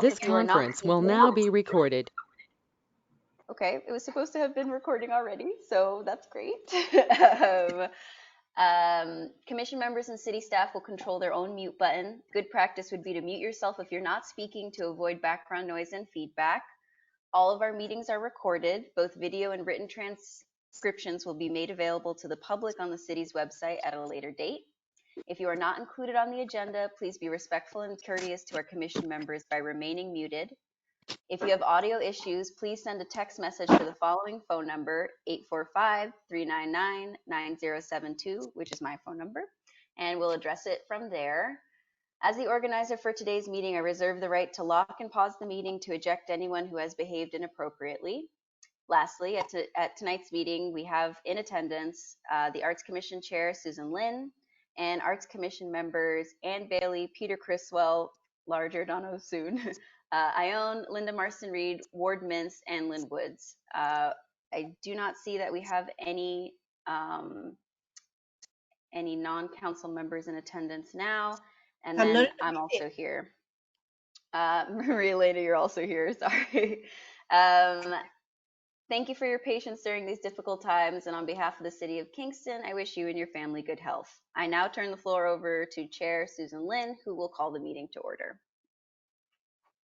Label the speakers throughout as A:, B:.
A: This
B: if you are not
A: conference will
B: speaking.
A: now be recorded.
B: Okay, it was supposed to have been recording already, so that's great. Commission members and city staff will control their own mute button. Good practice would be to mute yourself if you're not speaking to avoid background noise and feedback. All of our meetings are recorded. Both video and written transcriptions will be made available to the public on the city's website at a later date. If you are not included on the agenda, please be respectful and courteous to our commission members by remaining muted. If you have audio issues, please send a text message to the following phone number, 845-399-9072, which is my phone number, and we'll address it from there. As the organizer for today's meeting, I reserve the right to lock and pause the meeting to eject anyone who has behaved inappropriately. Lastly, at tonight's meeting, we have in attendance the Arts Commission Chair, Susan Lin, and Arts Commission members Ann Bailey, Peter Criswell, Laura Giordano soon, Ione, Linda Marston-Reed, Ward Mintz, and Lynn Woods. I do not see that we have any non-council members in attendance now, and then I'm also here. Maria Elena, you're also here, sorry. Thank you for your patience during these difficult times, and on behalf of the City of Kingston, I wish you and your family good health. I now turn the floor over to Chair Susan Lin, who will call the meeting to order.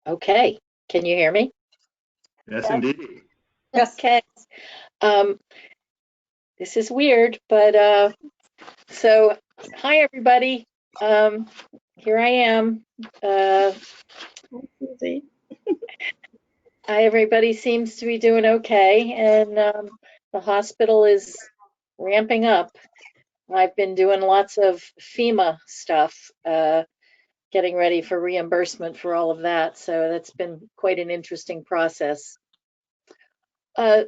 C: Okay, can you hear me?
D: Yes, indeed.
C: Yes. Okay. This is weird, but so hi everybody. Here I am. Everybody seems to be doing okay, and the hospital is ramping up. I've been doing lots of FEMA stuff, getting ready for reimbursement for all of that. So that's been quite an interesting process. I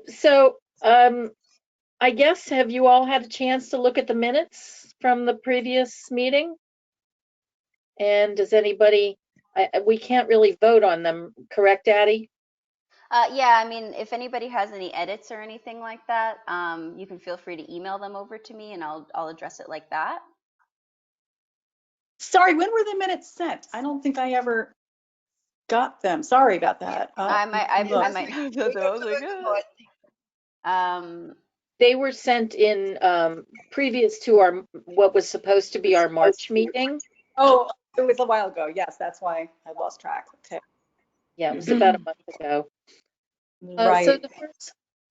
C: guess, have you all had a chance to look at the minutes from the previous meeting? And does anybody, we can't really vote on them, correct, Addie?
B: Yeah, I mean, if anybody has any edits or anything like that, you can feel free to email them over to me and I'll address it like that.
E: Sorry, when were the minutes sent? I don't think I ever got them. Sorry about that.
B: I might not have those. I was like,
C: they were sent in previous to our what was supposed to be our March meeting.
E: Oh, it was a while ago. Yes, that's why I lost track. Okay.
C: Yeah, it was about a month ago.
E: Right.
C: So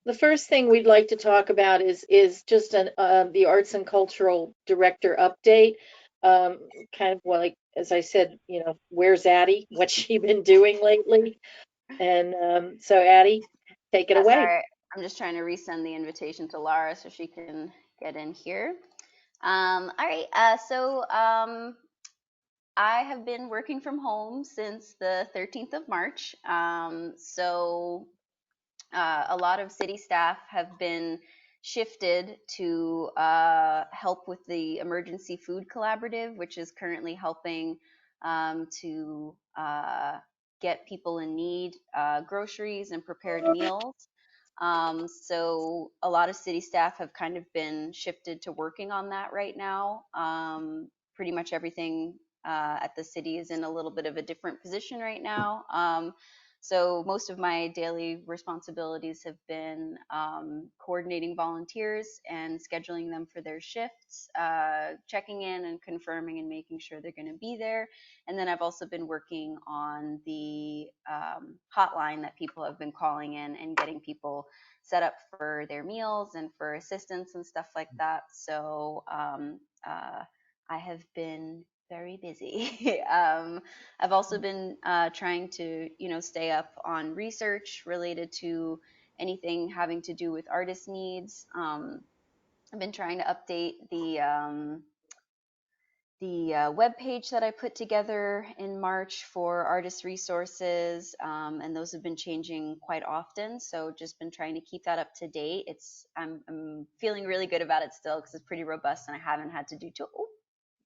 C: the first thing we'd like to talk about is just the Arts and Cultural Director update. Kind of like, as I said, you know, where's Addie? What's she been doing lately? And so Addie, take it away.
B: Sorry, I'm just trying to resend the invitation to Laura so she can get in here. All right, I have been working from home since the 13th of March. A lot of city staff have been shifted to help with the Emergency Food Collaborative, which is currently helping to get people in need groceries and prepared meals. So a lot of city staff have kind of been shifted to working on that right now. Pretty much everything at the city is in a little bit of a different position right now. So most of my daily responsibilities have been coordinating volunteers and scheduling them for their shifts, checking in and confirming and making sure they're going to be there. And then I've also been working on the hotline that people have been calling in and getting people set up for their meals and for assistance and stuff like that. So I have been very busy. I've also been trying to, stay up on research related to anything having to do with artist needs. I've been trying to update the web page that I put together in March for artist resources, and those have been changing quite often. So just been trying to keep that up to date. I'm feeling really good about it still because it's pretty robust, and I haven't had to do too. Oh,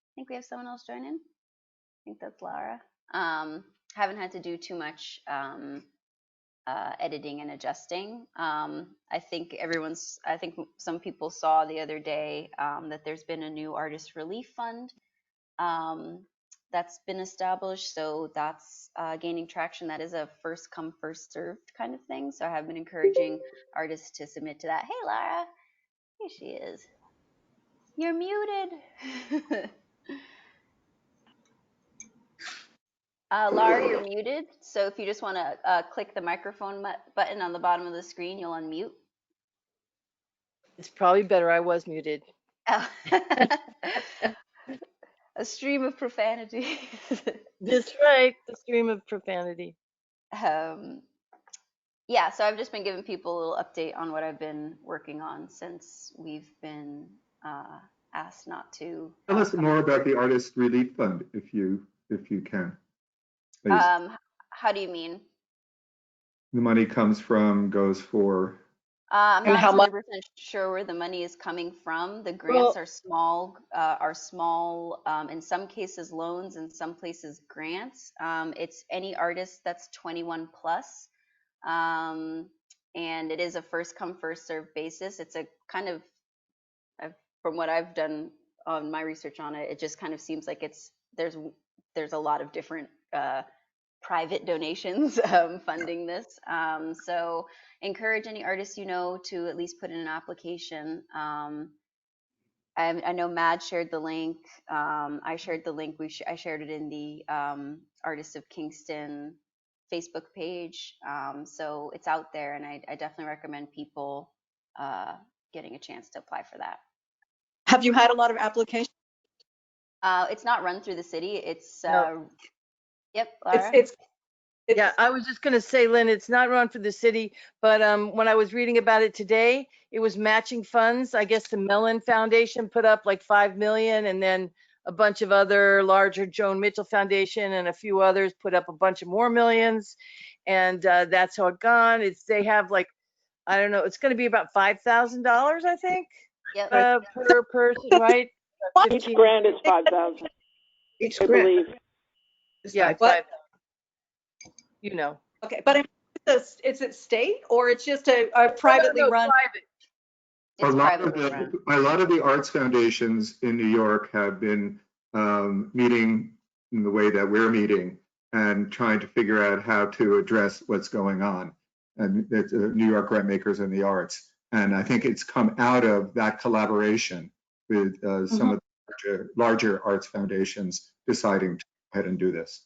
B: I think we have someone else join in. I think that's Laura. Haven't had to do too much editing and adjusting. I think some people saw the other day that there's been a new artist relief fund that's been established. So that's gaining traction. That is a first come, first served kind of thing. So I have been encouraging artists to submit to that. Hey, Lara. Here she is. You're muted. Lara, you're muted. So if you just want to click the microphone button on the bottom of the screen, you'll unmute.
A: It's probably better. I was muted.
B: Oh. A stream of profanity.
A: That's right. The stream of profanity.
B: Yeah, so I've just been giving people a little update on what I've been working on since we've been asked not to.
D: Tell us more about the Artist Relief Fund, if you can, please.
B: How do you mean?
D: The money goes for.
B: I'm
E: And
B: not
E: how much?
B: 100% sure where the money is coming from. The grants are small, in some cases loans, in some places grants. It's any artist that's 21 plus. And it is a first come, first served basis. It's a kind of, from what I've done on my research on it, it just kind of seems like there's a lot of different private donations funding this. So encourage any artists you know to at least put in an application. I know Mad shared the link. I shared the link. I shared it in the Artists of Kingston Facebook page. So it's out there, and I definitely recommend people getting a chance to apply for that.
E: Have you had a lot of applications?
B: It's not run through the city. It's
A: No.
B: yep, Lara.
E: It's
A: Yeah, I was just going to say, Lynn, it's not run for the city, but when I was reading about it today, it was matching funds. I guess the Mellon Foundation put up like 5 million, and then a bunch of other larger Joan Mitchell Foundation and a few others put up a bunch of more millions, and that's how it gone. They have like, I don't know, it's going to be about $5,000, I think,
B: Yep.
A: per person, right?
F: Each grant is 5,000.
C: Each
F: I believe.
A: Yeah,
E: What?
A: 5,000. You know.
E: Okay, but is it state or it's just a privately
A: No,
E: run?
A: private.
B: It's privately run.
D: A lot of the arts foundations in New York have been meeting in the way that we're meeting and trying to figure out how to address what's going on. And it's New York Grantmakers in the Arts. And I think it's come out of that collaboration with some of the larger arts foundations deciding to go ahead and do this.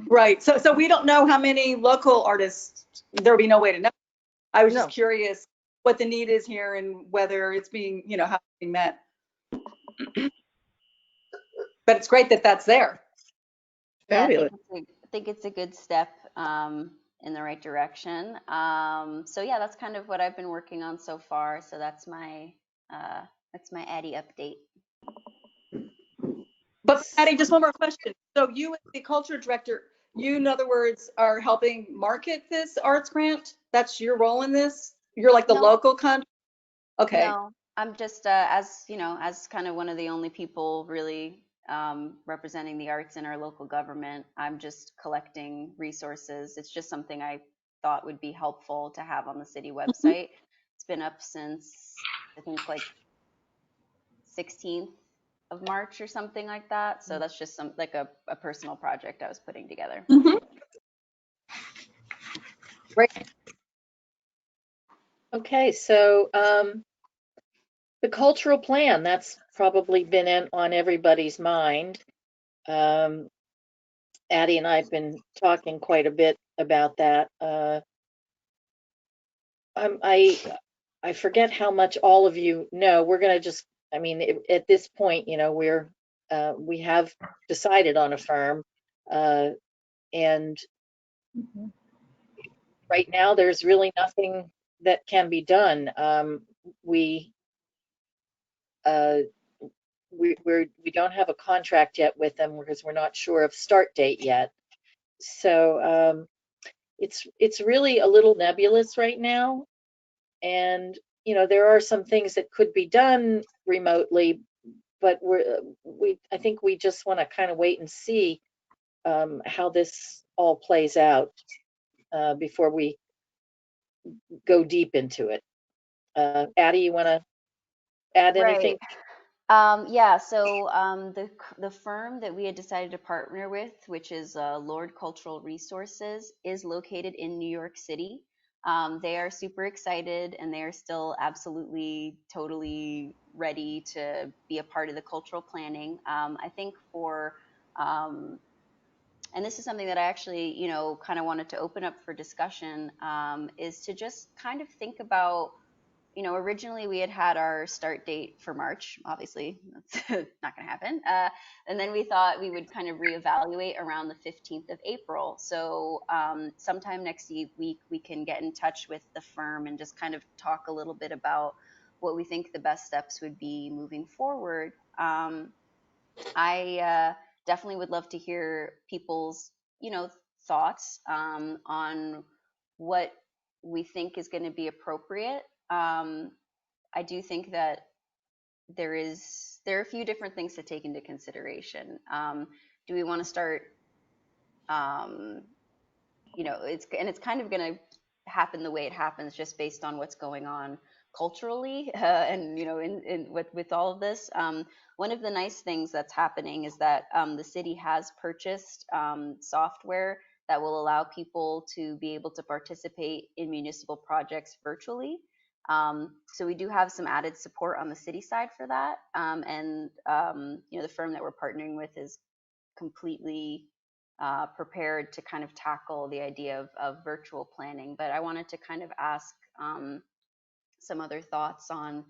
E: Right. So we don't know how many local artists. There'll be no way to know. I was just
A: No.
E: curious what the need is here and whether it's being, how it's being met. But it's great that that's there.
B: Yeah, I think it's a good step in the right direction. So yeah, that's kind of what I've been working on so far. So that's my Addie update.
E: But Addie, just one more question. So you, as the culture director, you, in other words, are helping market this arts grant? That's your role in this? You're like the
B: No.
E: local contract? Okay.
B: No, I'm just as kind of one of the only people really representing the arts in our local government. I'm just collecting resources. It's just something I thought would be helpful to have on the city website. It's been up since I think like 16th of March or something like that. So that's just like a personal project I was putting together.
E: Great.
C: Okay, so the cultural plan, that's probably been on everybody's mind. Addie and I have been talking quite a bit about that. I forget how much all of you know. We're going to just, at this point, we have decided on a firm, and right now there's really nothing that can be done. We don't have a contract yet with them because we're not sure of start date yet. So it's really a little nebulous right now. And there are some things that could be done remotely, but I think we just want to kind of wait and see how this all plays out before we go deep into it. Addie, you want to add anything?
B: Yeah, so the firm that we had decided to partner with, which is Lord Cultural Resources, is located in New York City. They are super excited and they are still absolutely, totally ready to be a part of the cultural planning. I think and this is something that I actually, kind of wanted to open up for discussion, is to just kind of think about, originally we had our start date for March. Obviously, that's not going to happen. And then we thought we would kind of reevaluate around the 15th of April. So sometime next week, we can get in touch with the firm and just kind of talk a little bit about what we think the best steps would be moving forward. I definitely would love to hear people's, thoughts on what we think is going to be appropriate. I do think that there are a few different things to take into consideration. Do we want to start, um, it's kind of going to happen the way it happens just based on what's going on culturally, and in with all of this. One of the nice things that's happening is that the city has purchased software that will allow people to be able to participate in municipal projects virtually. So we do have some added support on the city side for that, and the firm that we're partnering with is completely prepared to kind of tackle the idea of virtual planning. But I wanted to kind of ask some other thoughts on,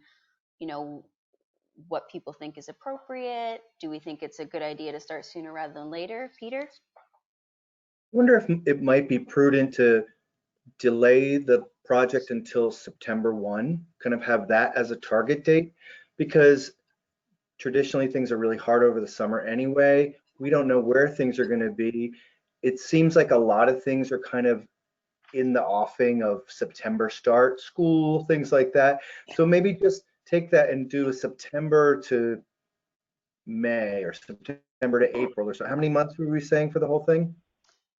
B: what people think is appropriate. Do we think it's a good idea to start sooner rather than later? Peter?
G: I wonder if it might be prudent to delay the project until September 1, kind of have that as a target date, because traditionally things are really hard over the summer anyway. We don't know where things are going to be. It seems like a lot of things are kind of in the offing of September start, school, things like that. So maybe just take that and do a September to May or September to April or so. How many months were we saying for the whole thing?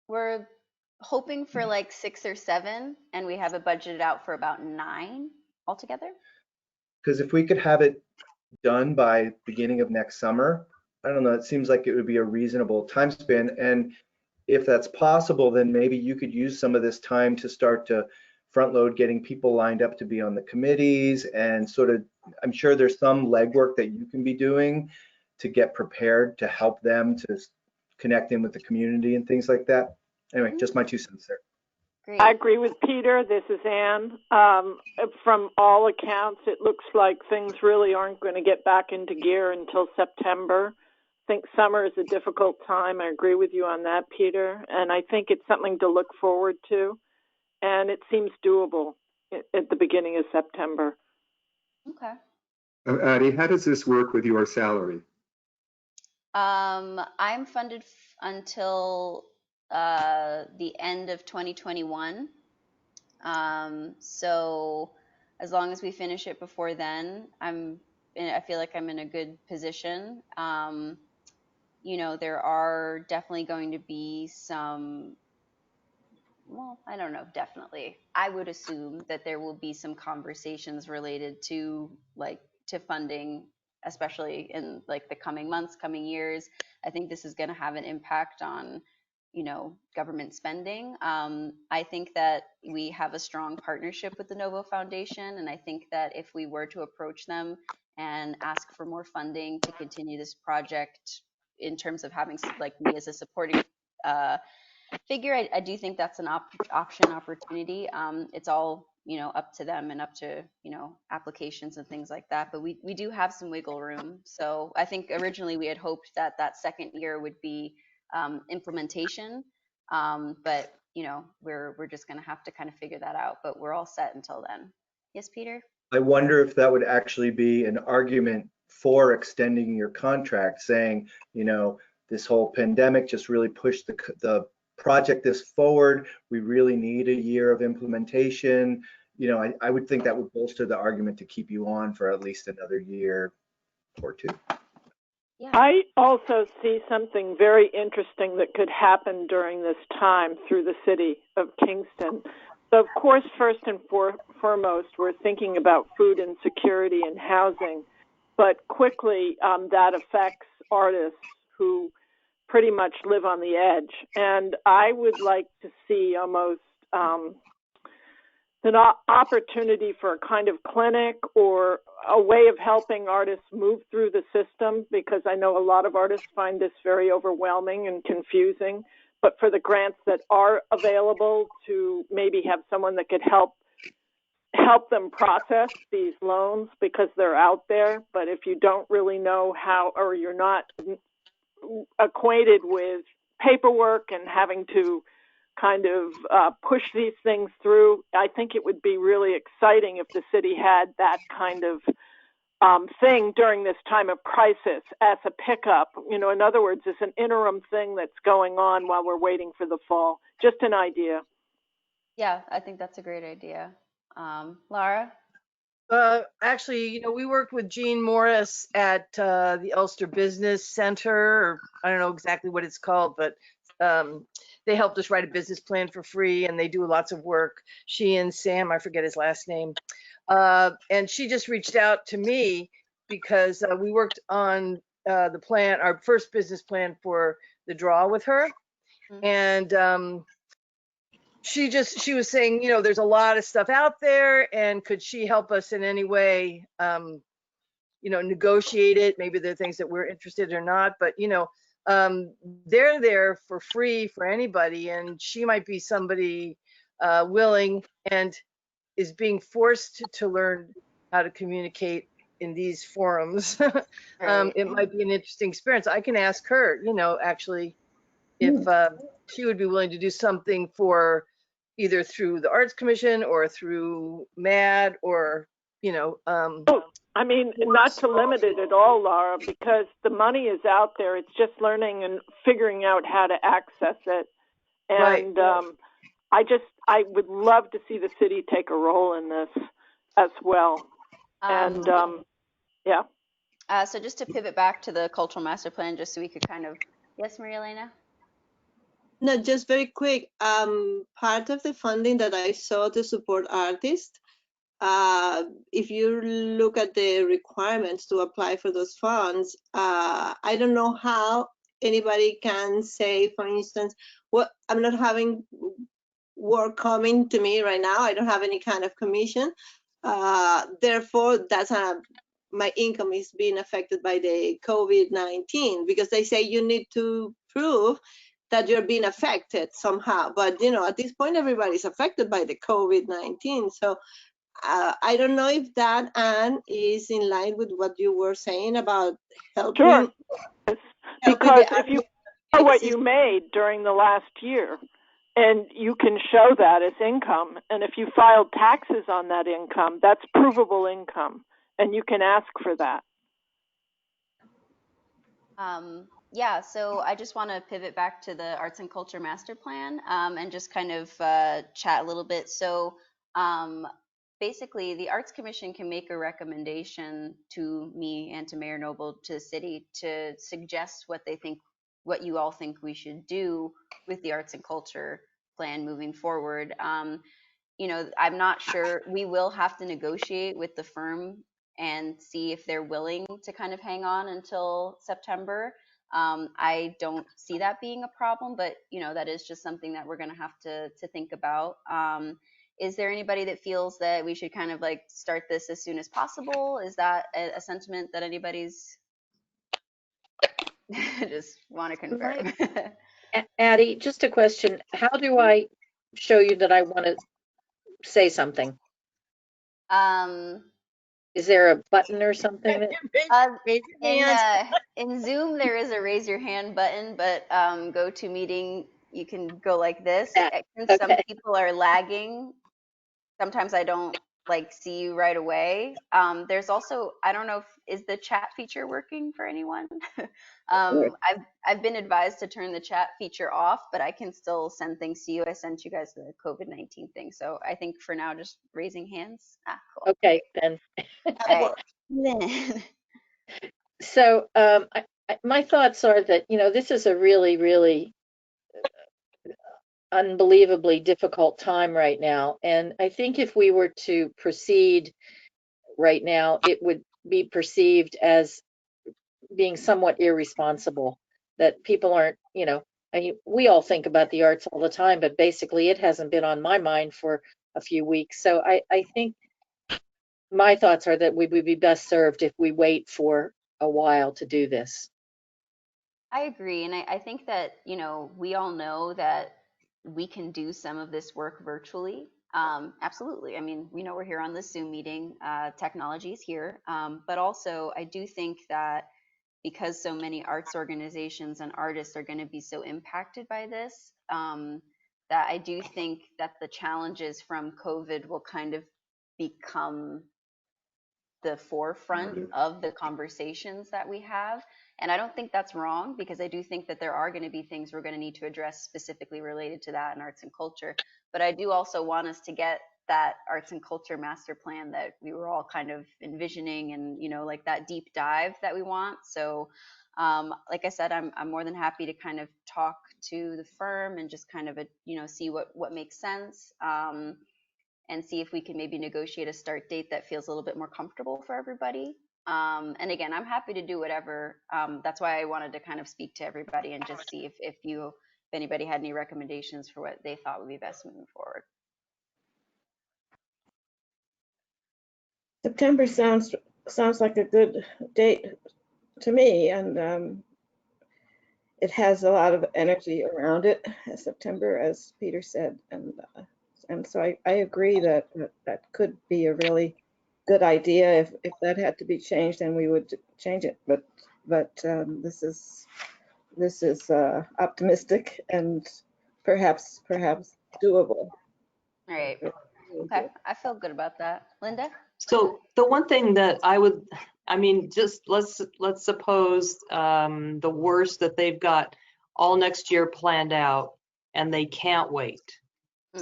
B: We're hoping for like 6 or 7, and we have it budgeted out for about 9 altogether.
G: Because if we could have it done by beginning of next summer, I don't know, it seems like it would be a reasonable time span. And if that's possible, then maybe you could use some of this time to start to front load getting people lined up to be on the committees and sort of, I'm sure there's some legwork that you can be doing to get prepared to help them to connect in with the community and things like that. Anyway, just my 2 cents there.
B: Great.
F: I agree with Peter. This is Anne. From all accounts, it looks like things really aren't going to get back into gear until September. I think summer is a difficult time. I agree with you on that, Peter. And I think it's something to look forward to. And it seems doable at the beginning of September.
B: Okay.
D: Addie, how does this work with your salary?
B: I'm funded until the end of 2021. So as long as we finish it before then, I feel like I'm in a good position. There are definitely going to be some, well, I don't know, definitely. I would assume that there will be some conversations related to funding, especially in like the coming months, coming years. I think this is going to have an impact on, government spending. I think that we have a strong partnership with the Novo Foundation, and I think that if we were to approach them and ask for more funding to continue this project in terms of having like me as a supporting figure, I do think that's an opportunity. It's all, up to them and up to, applications and things like that. But we do have some wiggle room. So I think originally we had hoped that that second year would be implementation. But, we're just going to have to kind of figure that out. But we're all set until then. Yes, Peter?
G: I wonder if that would actually be an argument for extending your contract, saying, this whole pandemic just really pushed the project this forward. We really need a year of implementation. I would think that would bolster the argument to keep you on for at least another year or 2.
B: Yeah.
F: I also see something very interesting that could happen during this time through the city of Kingston. So, of course, first and foremost, we're thinking about food insecurity and housing. but quickly that affects artists who pretty much live on the edge. And I would like to see almost an opportunity for a kind of clinic or a way of helping artists move through the system, because I know a lot of artists find this very overwhelming and confusing. But for the grants that are available, to maybe have someone that could help them process these loans, because they're out there. But if you don't really know how, or you're not acquainted with paperwork and having to kind of push these things through, I think it would be really exciting if the city had that kind of thing during this time of crisis as a pickup. You know, in other words, it's an interim thing that's going on while we're waiting for the fall. Just an idea.
B: Yeah, I think that's a great idea. Lara?
A: Actually, you know, we worked with Jean Morris at the Ulster Business Center, or I don't know exactly what it's called, but they helped us write a business plan for free, and they do lots of work. She and Sam, I forget his last name. And she just reached out to me because we worked on the plan, our first business plan for the draw with her. And she was saying, you know, there's a lot of stuff out there, and could she help us in any way, you know, negotiate it? Maybe there are things that we're interested in or not, but you know, they're there for free for anybody, and she might be somebody willing and is being forced to learn how to communicate in these forums.
B: Right.
A: It might be an interesting experience. I can ask her, you know, actually, if she would be willing to do something for either through the Arts Commission or through MAD, or, you know.
F: I mean, not to limit it at all, Laura, because the money is out there. It's just learning and figuring out how to access it. And I would love to see the city take a role in this as well. And yeah.
B: So just to pivot back to the cultural master plan, just so we could kind of, yes, Maria Elena?
H: No, just very quick. Part of the funding that I saw to support artists, if you look at the requirements to apply for those funds, I don't know how anybody can say, for instance, what I'm not having work coming to me right now. I don't have any kind of commission. Therefore, my income is being affected by the COVID-19, because they say you need to prove that you're being affected somehow. But, you know, at this point, everybody's affected by the COVID-19. So I don't know if that, Anne, is in line with what you were saying about helping.
F: Sure. Because if you know what
H: exist-
F: you made during the last year, and you can show that as income, and if you filed taxes on that income, that's provable income, and you can ask for that.
B: Yeah, so I just want to pivot back to the Arts and Culture Master Plan, and just kind of chat a little bit. So basically, the Arts Commission can make a recommendation to me and to Mayor Noble, to the city, to suggest what you all think we should do with the Arts and Culture Plan moving forward. You know, I'm not sure. We will have to negotiate with the firm and see if they're willing to kind of hang on until September. I don't see that being a problem, but you know, that is just something that we're going to have to think about. Is there anybody that feels that we should kind of like start this as soon as possible? Is that a sentiment that anybody's just want to confirm?
C: Addie, just a question. How do I show you that I want to say something? Is there a button or something?
A: Raise your hand.
B: In Zoom, there is a raise your hand button, but go to meeting, you can go like this. Since some people are lagging, sometimes I don't like see you right away. There's also, I don't know, is the chat feature working for anyone? I've been advised to turn the chat feature off, but I can still send things to you. I sent you guys the COVID-19 thing. So I think for now, just raising hands. Cool.
C: Okay, then.
B: All right.
C: So my thoughts are that, you know, this is a really, really unbelievably difficult time right now. And I think if we were to proceed right now, it would be perceived as being somewhat irresponsible, that people aren't, I mean, we all think about the arts all the time, but basically it hasn't been on my mind for a few weeks. So I think my thoughts are that we would be best served if we wait for a while to do this.
B: I agree. And I think that, we all know that we can do some of this work virtually. Absolutely. I mean, we know we're here on this Zoom meeting, technology is here. But also, I do think that because so many arts organizations and artists are going to be so impacted by this, that I do think that the challenges from COVID will kind of become the forefront of the conversations that we have. And I don't think that's wrong, because I do think that there are going to be things we're going to need to address specifically related to that in arts and culture. But I do also want us to get that arts and culture master plan that we were all kind of envisioning, and, like that deep dive that we want. So, like I said, I'm more than happy to kind of talk to the firm and just kind of, see what makes sense. And see if we can maybe negotiate a start date that feels a little bit more comfortable for everybody. And again, I'm happy to do whatever. That's why I wanted to kind of speak to everybody and just see if anybody had any recommendations for what they thought would be best moving forward.
I: September sounds like a good date to me, and it has a lot of energy around it. September, as Peter said, and so I agree that could be a really good idea. If that had to be changed, then we would change it. But this is optimistic and perhaps doable.
B: All right. Okay. I feel good about that. Linda?
J: So the one thing that just let's suppose the worst, that they've got all next year planned out and they can't wait.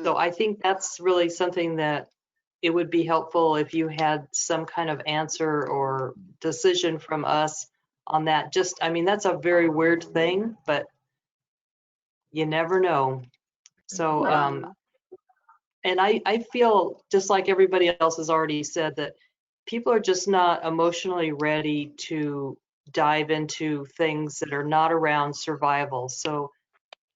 J: So I think that's really something that it would be helpful if you had some kind of answer or decision from us on that. That's a very weird thing, but you never know. So, and I feel just like everybody else has already said, that people are just not emotionally ready to dive into things that are not around survival. So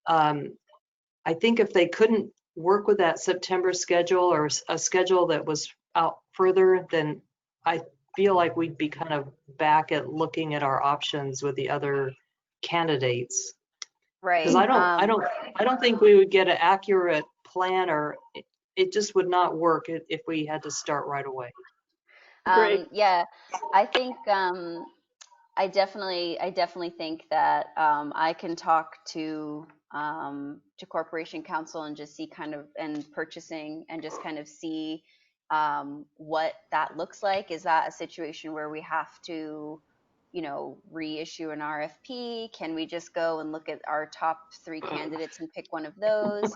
J: I think if they couldn't work with that September schedule, or a schedule that was out further, then I feel like we'd be kind of back at looking at our options with the other candidates.
B: Right.
J: Because I don't think we would get an accurate plan, or it just would not work if we had to start right away.
B: Yeah, I think I definitely think that I can talk to Corporation Counsel and just see kind of, and purchasing, and just kind of see what that looks like. Is that a situation where we have to, reissue an RFP? Can we just go and look at our top 3 candidates and pick one of those?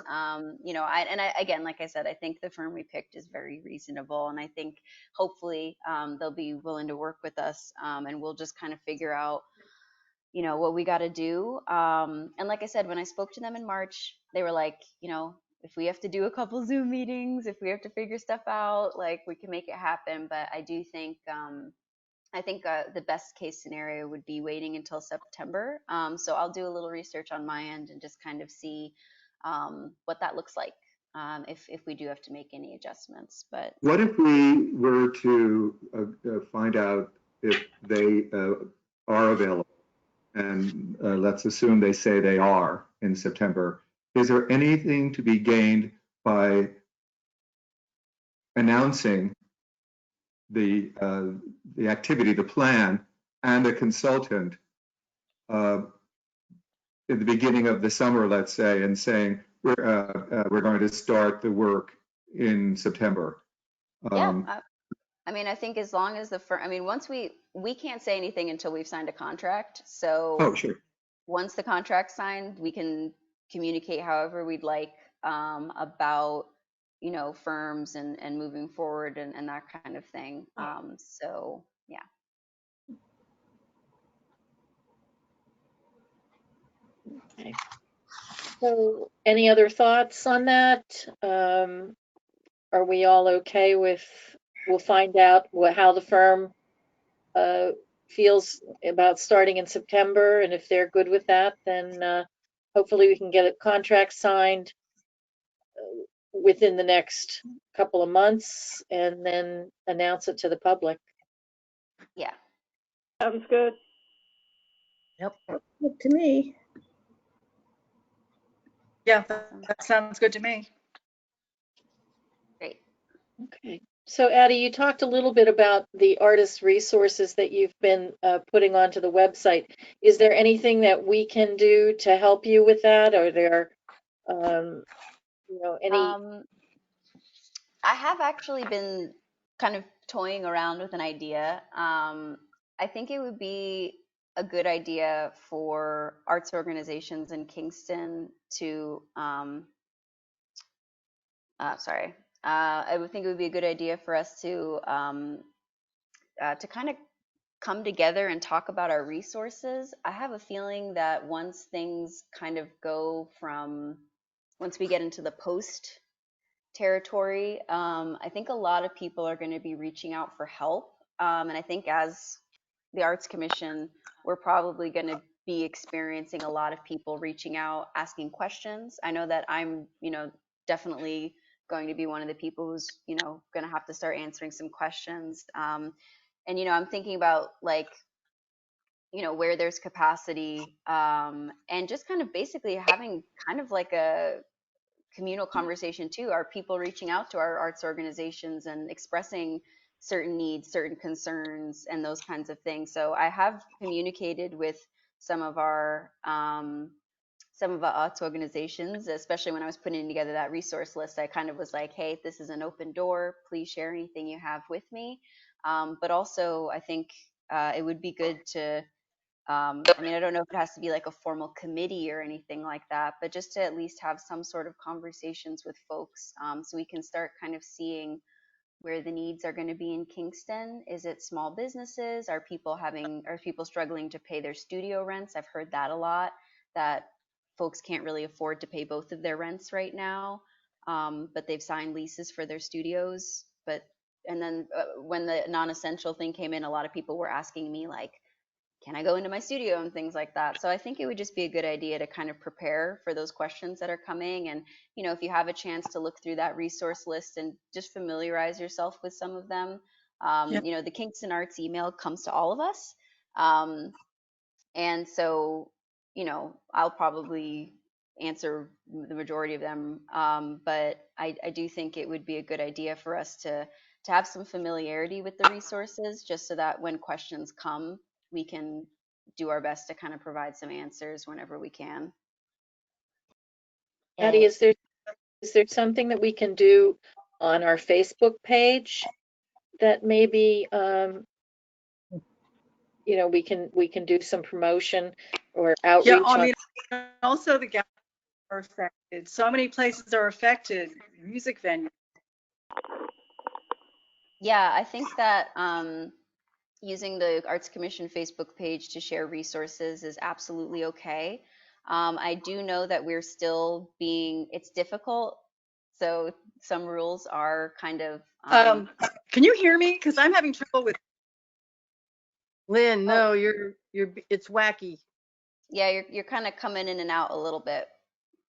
B: Again, like I said, I think the firm we picked is very reasonable, and I think hopefully they'll be willing to work with us, and we'll just kind of figure out, what we got to do. And like I said, when I spoke to them in March, they were like, if we have to do a couple Zoom meetings, if we have to figure stuff out, like, we can make it happen. But I do think, the best case scenario would be waiting until September. So I'll do a little research on my end and just kind of see what that looks like, if we do have to make any adjustments. But
D: what if we were to find out if they are available, and let's assume they say they are in September? Is there anything to be gained by announcing the activity, the plan, and the consultant in the beginning of the summer, let's say, and saying we're going to start the work in September?
B: Yeah, I think as long as the firm, once we can't say anything until we've signed a contract. So
D: sure.
B: Once the contract's signed, we can communicate however we'd like about, firms and moving forward and that kind of thing. So yeah.
C: Okay. So any other thoughts on that? Are we all okay with, we'll find out how the firm feels about starting in September, and if they're good with that, then hopefully we can get a contract signed within the next couple of months and then announce it to the public.
B: Yeah.
F: Sounds good.
I: Good to me.
E: Yeah, that sounds good to me.
B: Great.
C: Okay. So Addie, you talked a little bit about the artist resources that you've been putting onto the website. Is there anything that we can do to help you with that? Are there, any?
B: I have actually been kind of toying around with an idea. I think it would be a good idea for arts organizations in Kingston to, I would think it would be a good idea for us to kind of come together and talk about our resources. I have a feeling that once things kind of go from, once we get into the post territory, I think a lot of people are going to be reaching out for help. And I think as the Arts Commission, we're probably going to be experiencing a lot of people reaching out, asking questions. I know that I'm, definitely going to be one of the people who's, going to have to start answering some questions. And, I'm thinking about like, where there's capacity, and just kind of basically having kind of like a communal conversation too. Are people reaching out to our arts organizations and expressing certain needs, certain concerns, and those kinds of things? So I have communicated with some of our arts organizations, especially when I was putting together that resource list. I kind of was like, hey, this is an open door. Please share anything you have with me. But also, I think it would be good to, I don't know if it has to be like a formal committee or anything like that, but just to at least have some sort of conversations with folks, so we can start kind of seeing where the needs are going to be in Kingston. Is it small businesses? Are people struggling to pay their studio rents? I've heard that a lot, that folks can't really afford to pay both of their rents right now, but they've signed leases for their studios. And then when the non-essential thing came in, a lot of people were asking me like, can I go into my studio and things like that? So I think it would just be a good idea to kind of prepare for those questions that are coming. And, if you have a chance to look through that resource list and just familiarize yourself with some of them. The Kingston Arts email comes to all of us. And so, I'll probably answer the majority of them. But I do think it would be a good idea for us to have some familiarity with the resources, just so that when questions come, we can do our best to kind of provide some answers whenever we can.
C: Addie, is there something that we can do on our Facebook page that maybe we can do some promotion or outreach?
E: Yeah, also the galleries are affected. So many places are affected. Music venues.
B: Yeah, I think that using the Arts Commission Facebook page to share resources is absolutely okay. I do know that we're still it's difficult. So some rules are kind of.
E: Can you hear me? Because I'm having trouble with.
A: Lynn, no, it's wacky.
B: Yeah, you're kind of coming in and out a little bit.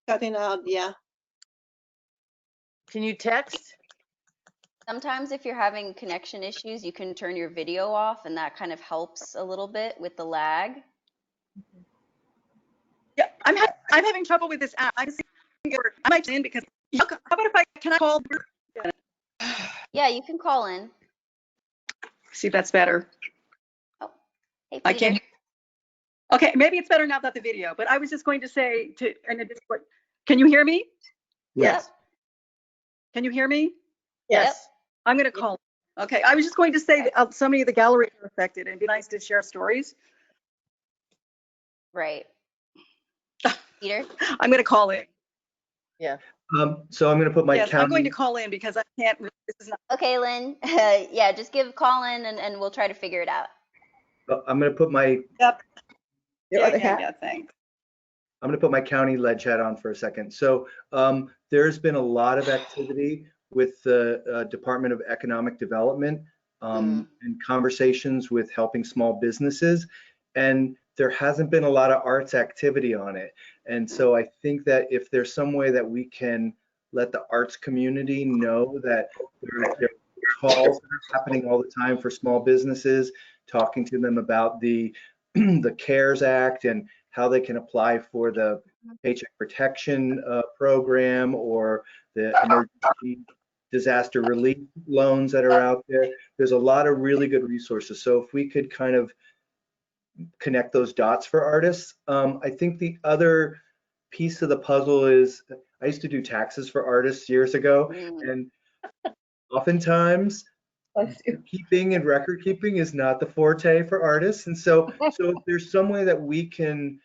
H: Cutting out, yeah.
A: Can you text?
B: Sometimes if you're having connection issues, you can turn your video off, and that kind of helps a little bit with the lag.
E: Yeah, I'm having trouble with this app. I might in because how about can I call?
B: Yeah, you can call in.
E: See if that's better.
B: Oh, hey, Peter.
E: I can't. Okay, maybe it's better now that the video. But I was just going to say in a Discord. Can you hear me?
D: Yes.
E: Can you hear me?
A: Yes.
E: I'm going to call. Okay, I was just going to say that so many of the galleries are affected, and it'd be nice to share stories.
B: Right. Peter?
E: I'm going to call in.
A: Yeah.
G: So I'm going to put my
E: Yes,
G: county.
E: I'm going to call in because I can't. This is not.
B: Okay, Lynn. Yeah, just call in and we'll try to figure it out.
G: I'm going to put my.
E: Yep.
I: Yeah,
E: Thanks.
G: I'm going to put my county ledge hat on for a second. So there's been a lot of activity with the Department of Economic Development and conversations with helping small businesses. And there hasn't been a lot of arts activity on it. And so I think that if there's some way that we can let the arts community know that there are calls that are happening all the time for small businesses, talking to them about the the CARES Act and how they can apply for the Paycheck Protection Program or the emergency disaster relief loans that are out there. There's a lot of really good resources. So if we could kind of connect those dots for artists. I think the other piece of the puzzle is I used to do taxes for artists years ago, and oftentimes keeping and record keeping is not the forte for artists. And so if there's some way that we can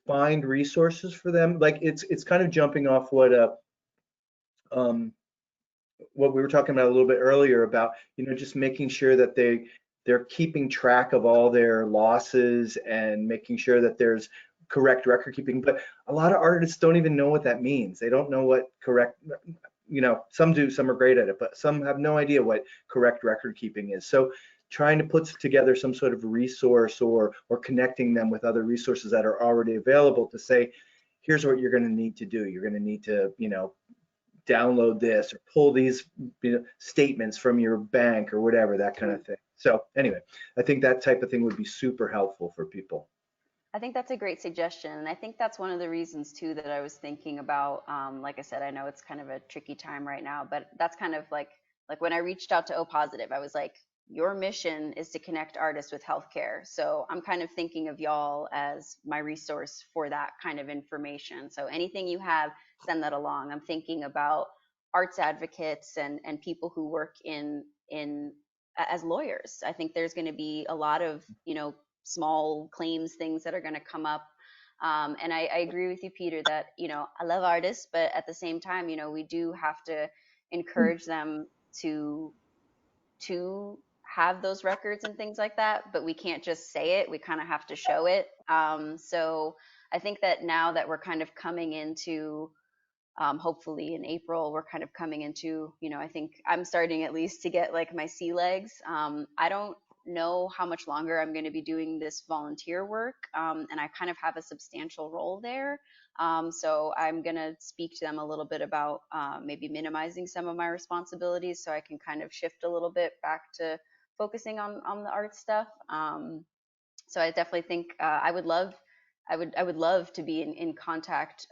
G: find resources for them, like it's kind of jumping off what we were talking about a little bit earlier about, just making sure that they're keeping track of all their losses and making sure that there's correct record keeping. But a lot of artists don't even know what that means. They don't know what correct, some do, some are great at it, but some have no idea what correct record keeping is. So trying to put together some sort of resource or connecting them with other resources that are already available to say, here's what you're going to need to do. You're going to need to, download this or pull these statements from your bank or whatever, that kind of thing. So anyway, I think that type of thing would be super helpful for people.
B: I think that's a great suggestion. And I think that's one of the reasons too that I was thinking about, like I said, I know it's kind of a tricky time right now, but that's kind of like when I reached out to O Positive, I was like, your mission is to connect artists with healthcare. So I'm kind of thinking of y'all as my resource for that kind of information. So anything you have, send that along. I'm thinking about arts advocates and people who work in as lawyers. I think there's going to be a lot of, small claims things that are going to come up. And I agree with you, Peter, that, I love artists, but at the same time, we do have to encourage them to have those records and things like that, but we can't just say it. We kind of have to show it. So I think that now that we're kind of coming into, hopefully in April, we're kind of coming into, I think I'm starting at least to get like my sea legs. I don't know how much longer I'm going to be doing this volunteer work, and I kind of have a substantial role there. So I'm going to speak to them a little bit about maybe minimizing some of my responsibilities so I can kind of shift a little bit back to focusing on the art stuff. So I definitely think I would love to be in contact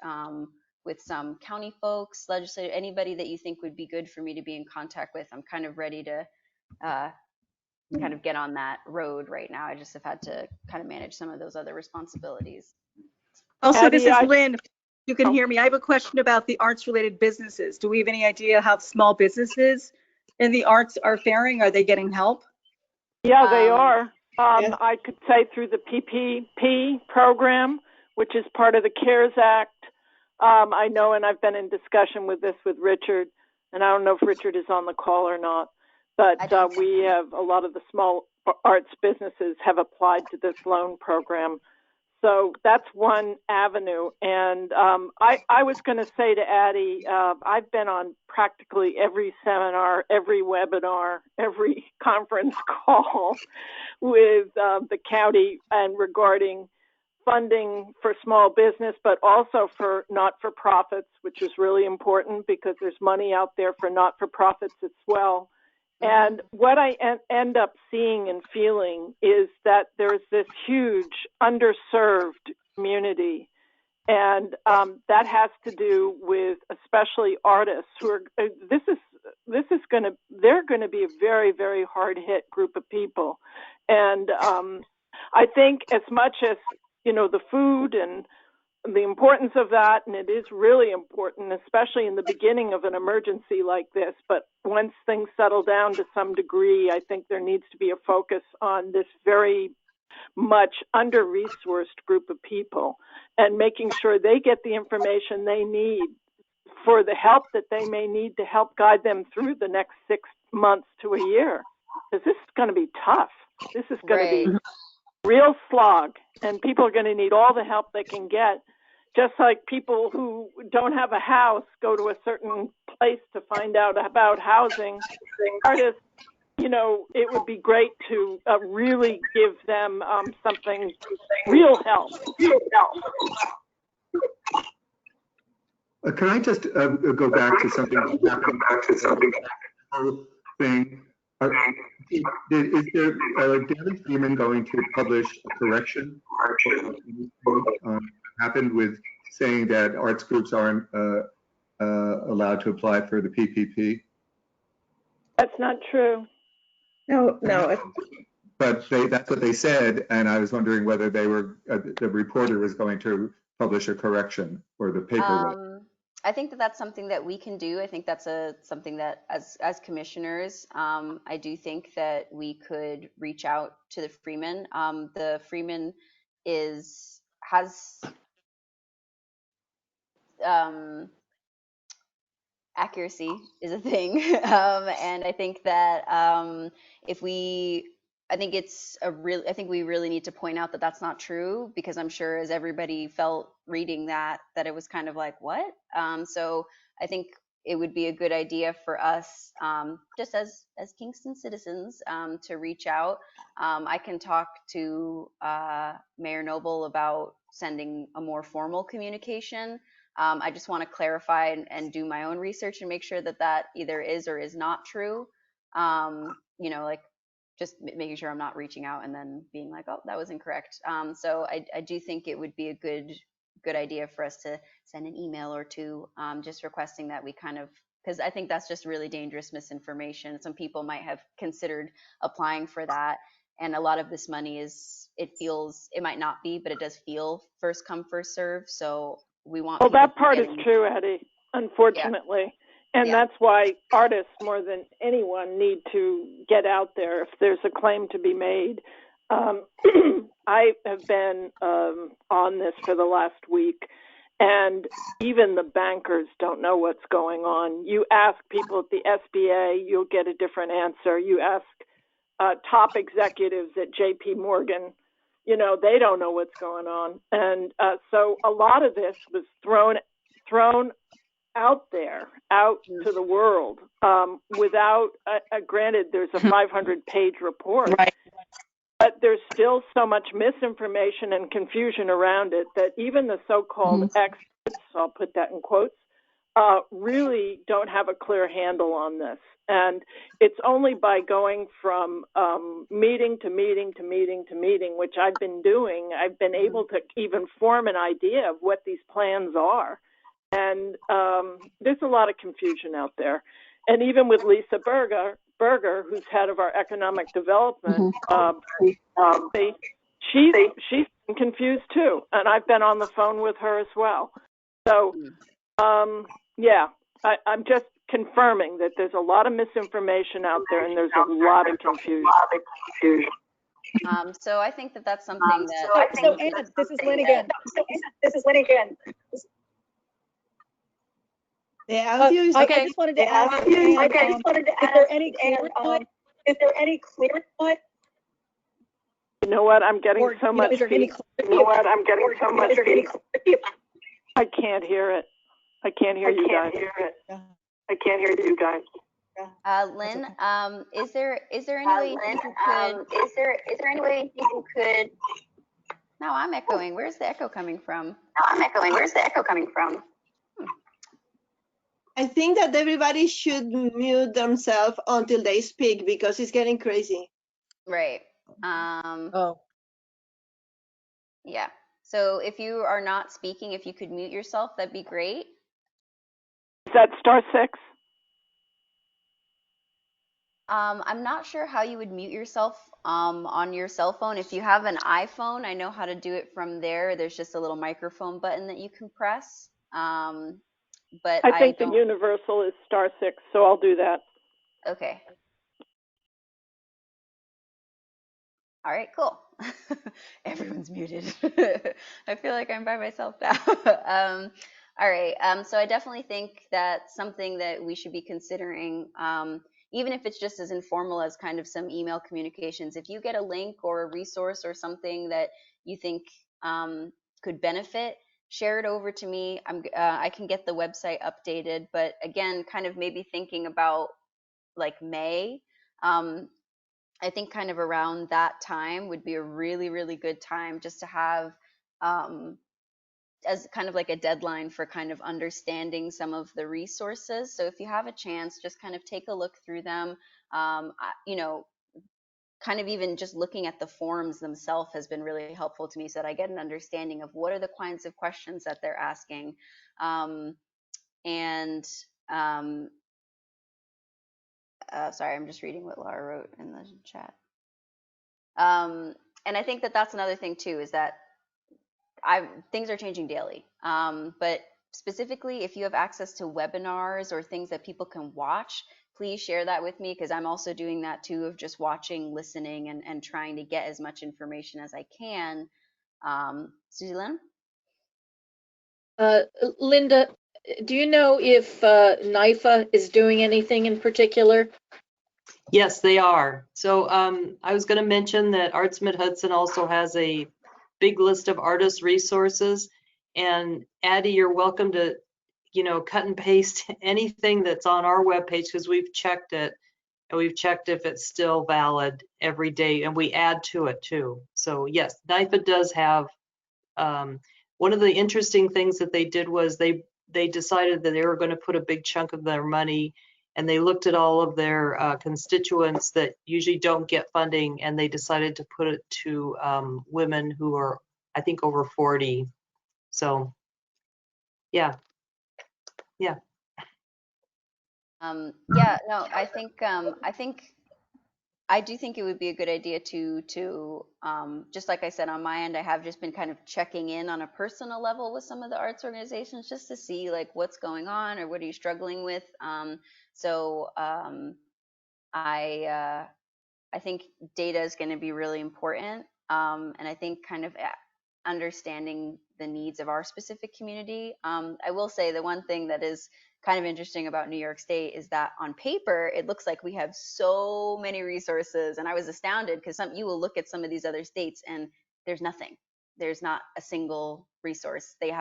B: with some county folks, legislative, anybody that you think would be good for me to be in contact with. I'm kind of ready to kind of get on that road right now. I just have had to kind of manage some of those other responsibilities.
E: Also, this is Lynn. You can hear me. I have a question about the arts related businesses. Do we have any idea how small businesses in the arts are faring? Are they getting help?
F: Yeah, they are. I could say through the PPP program, which is part of the CARES Act. I know, and I've been in discussion with this with Richard, and I don't know if Richard is on the call or not, but we have a lot of the small arts businesses have applied to this loan program. So that's one avenue. And I was going to say to Addie, I've been on practically every seminar, every webinar, every conference call with the county and regarding funding for small business, but also for not-for-profits, which is really important because there's money out there for not-for-profits as well. And what I end up seeing and feeling is that there's this huge underserved community. And that has to do with especially artists who are, they're going to be a very, very hard hit group of people. And I think as much as, the food and the importance of that, and it is really important, especially in the beginning of an emergency like this. But once things settle down to some degree, I think there needs to be a focus on this very much under-resourced group of people and making sure they get the information they need for the help that they may need to help guide them through the next 6 months to a year. Because this is going to be tough. This is going to be real slog, and people are going to need all the help they can get. Just like people who don't have a house go to a certain place to find out about housing, artists, you know, it would be great to really give them something, real help.
D: Can I just go back to something that happened? Whole thing. Is there Danny Freeman going to publish a correction? Happened with saying that arts groups aren't allowed to apply for the PPP?
F: That's not true.
I: No.
D: But that's what they said, and I was wondering whether they were the reporter was going to publish a correction or the paper.
B: I think that that's something that we can do. I think that's something that as commissioners, I do think that we could reach out to the Freeman. The Freeman has accuracy is a thing, and I think that I think we really need to point out that that's not true, because I'm sure as everybody felt reading that it was kind of like, what? So I think it would be a good idea for us, just as Kingston citizens, to reach out. I can talk to Mayor Noble about sending a more formal communication. I just want to clarify and do my own research and make sure that either is or is not true. You know, like just making sure I'm not reaching out and then being like, oh, that was incorrect. So I do think it would be a good idea for us to send an email or two, just requesting that we kind of, because I think that's just really dangerous misinformation. Some people might have considered applying for that, and a lot of this money it might not be, but it does feel first come, first serve. So we want.
F: Well, that part is true, Eddie, unfortunately. Yeah. And that's why artists, more than anyone, need to get out there if there's a claim to be made. I have been on this for the last week, and even the bankers don't know what's going on. You ask people at the SBA, you'll get a different answer. You ask top executives at JP Morgan, you know, they don't know what's going on. And so a lot of this was thrown out there, out to the world, without, granted, there's a 500-page report, right, but there's still so much misinformation and confusion around it that even the so-called experts, I'll put that in quotes, really don't have a clear handle on this. And it's only by going from meeting to meeting to meeting to meeting, which I've been doing, I've been able to even form an idea of what these plans are. And there's a lot of confusion out there. And even with Lisa Berger, who's head of our economic development, she's confused too. And I've been on the phone with her as well. So, I'm just confirming that there's a lot of misinformation out there and there's a lot of confusion.
B: So I think that's something
E: that. So Anna, this is Lynn again.
H: The audio is
E: okay. I just wanted to ask. Is there any clear cut?
F: You know what? I'm getting so much. I can't hear it. I can't hear you guys. I can't hear you guys.
B: Lynn, is there any way you could? No, I'm echoing. Where's the echo coming from?
H: I think that everybody should mute themselves until they speak because it's getting crazy.
B: Right. Yeah. So if you are not speaking, if you could mute yourself, that'd be great.
F: Is that *6?
B: I'm not sure how you would mute yourself on your cell phone. If you have an iPhone, I know how to do it from there. There's just a little microphone button that you can press. But
F: I think the universal is *6, so I'll do that.
B: Okay. All right, cool. Everyone's muted. I feel like I'm by myself now. All right, so I definitely think that's something that we should be considering, even if it's just as informal as kind of some email communications. If you get a link or a resource or something that you think could benefit, share it over to me. I can get the website updated, but again, kind of maybe thinking about like May, I think kind of around that time would be a really, really good time just to have as kind of like a deadline for kind of understanding some of the resources. So if you have a chance, just kind of take a look through them. You know, kind of even just looking at the forums themselves has been really helpful to me so that I get an understanding of what are the kinds of questions that they're asking. And sorry, I'm just reading what Laura wrote in the chat. And I think that that's another thing too, is that things are changing daily. But specifically, if you have access to webinars or things that people can watch, please share that with me, because I'm also doing that too, of just watching, listening, and trying to get as much information as I can. Susie Lynn?
C: Linda, do you know if NIFA is doing anything in particular?
J: Yes, they are. So I was going to mention that Arts Mid-Hudson also has a big list of artist resources. And Addie, you're welcome to, you know, cut and paste anything that's on our webpage, because we've checked it and we've checked if it's still valid every day, and we add to it too. So yes, NIFA does have, one of the interesting things that they did was they decided that they were going to put a big chunk of their money, and they looked at all of their constituents that usually don't get funding, and they decided to put it to women who are, I think, over 40. So yeah.
B: Yeah, no, I think I do think it would be a good idea to just like I said, on my end, I have just been kind of checking in on a personal level with some of the arts organizations just to see like what's going on or what are you struggling with. I think data is going to be really important, and I think kind of understanding the needs of our specific community. I will say the one thing that is kind of interesting about New York State is that on paper, it looks like we have so many resources. And I was astounded because you will look at some of these other states and there's nothing. There's not a single resource. They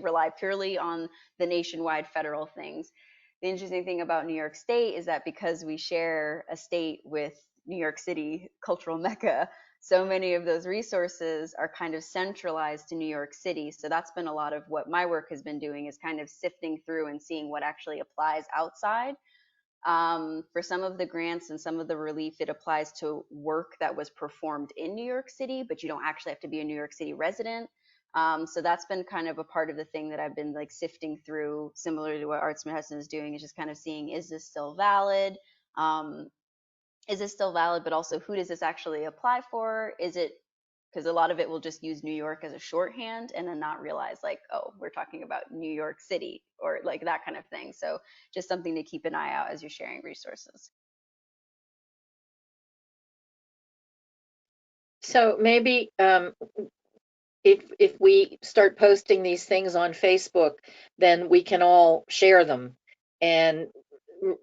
B: rely purely on the nationwide federal things. The interesting thing about New York State is that because we share a state with New York City, cultural mecca, so many of those resources are kind of centralized to New York City. So that's been a lot of what my work has been doing, is kind of sifting through and seeing what actually applies outside. For some of the grants and some of the relief, it applies to work that was performed in New York City, but you don't actually have to be a New York City resident. So that's been kind of a part of the thing that I've been like sifting through, similar to what Arts Mid-Hudson is doing, is just kind of seeing, is this still valid? Is this still valid, but also who does this actually apply for? Is it, because a lot of it will just use New York as a shorthand and then not realize like, oh, we're talking about New York City or like that kind of thing. So just something to keep an eye out as you're sharing resources.
C: So maybe if we start posting these things on Facebook, then we can all share them and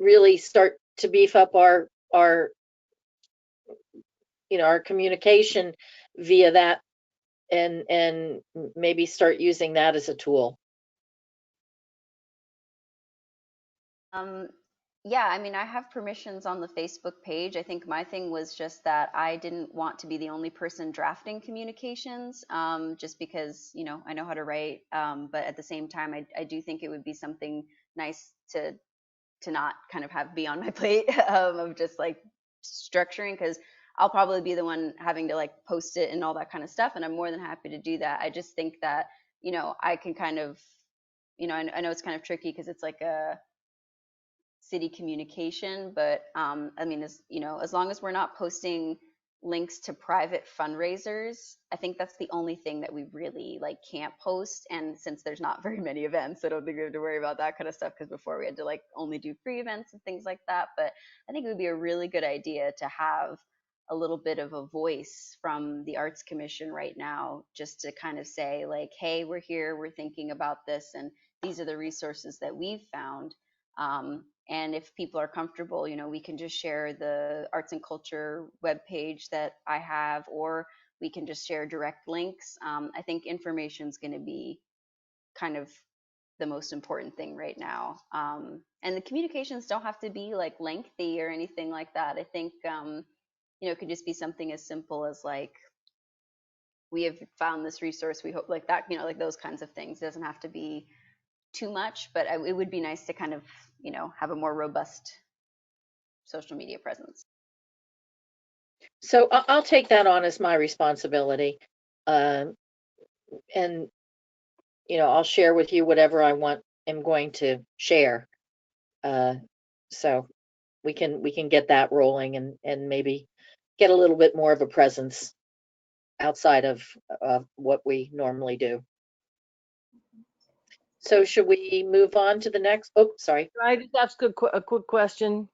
C: really start to beef up our our communication via that, and maybe start using that as a tool.
B: Yeah, I mean, I have permissions on the Facebook page. I think my thing was just that I didn't want to be the only person drafting communications, just because, I know how to write. But at the same time, I do think it would be something nice to not kind of have be on my plate of just like structuring, because I'll probably be the one having to like post it and all that kind of stuff. And I'm more than happy to do that. I just think that, I can kind of, I know it's kind of tricky because it's like a city communication, but I mean, as long as we're not posting links to private fundraisers, I think that's the only thing that we really like can't post. And since there's not very many events, I don't think we have to worry about that kind of stuff, because before we had to like only do free events and things like that. But I think it would be a really good idea to have a little bit of a voice from the Arts Commission right now, just to kind of say like, hey, we're here, we're thinking about this, and these are the resources that we've found. And if people are comfortable, we can just share the arts and culture webpage that I have, or we can just share direct links. I think information is going to be kind of the most important thing right now. And the communications don't have to be like lengthy or anything like that. I think, it could just be something as simple as like, we have found this resource, we hope, like that, like those kinds of things. It doesn't have to be too much, but it would be nice to kind of, have a more robust social media presence.
C: So I'll take that on as my responsibility. And, I'll share with you whatever I am going to share. So we can get that rolling and maybe get a little bit more of a presence outside of what we normally do. So should we move on to the next? Oh, sorry.
A: Can I just ask a quick question?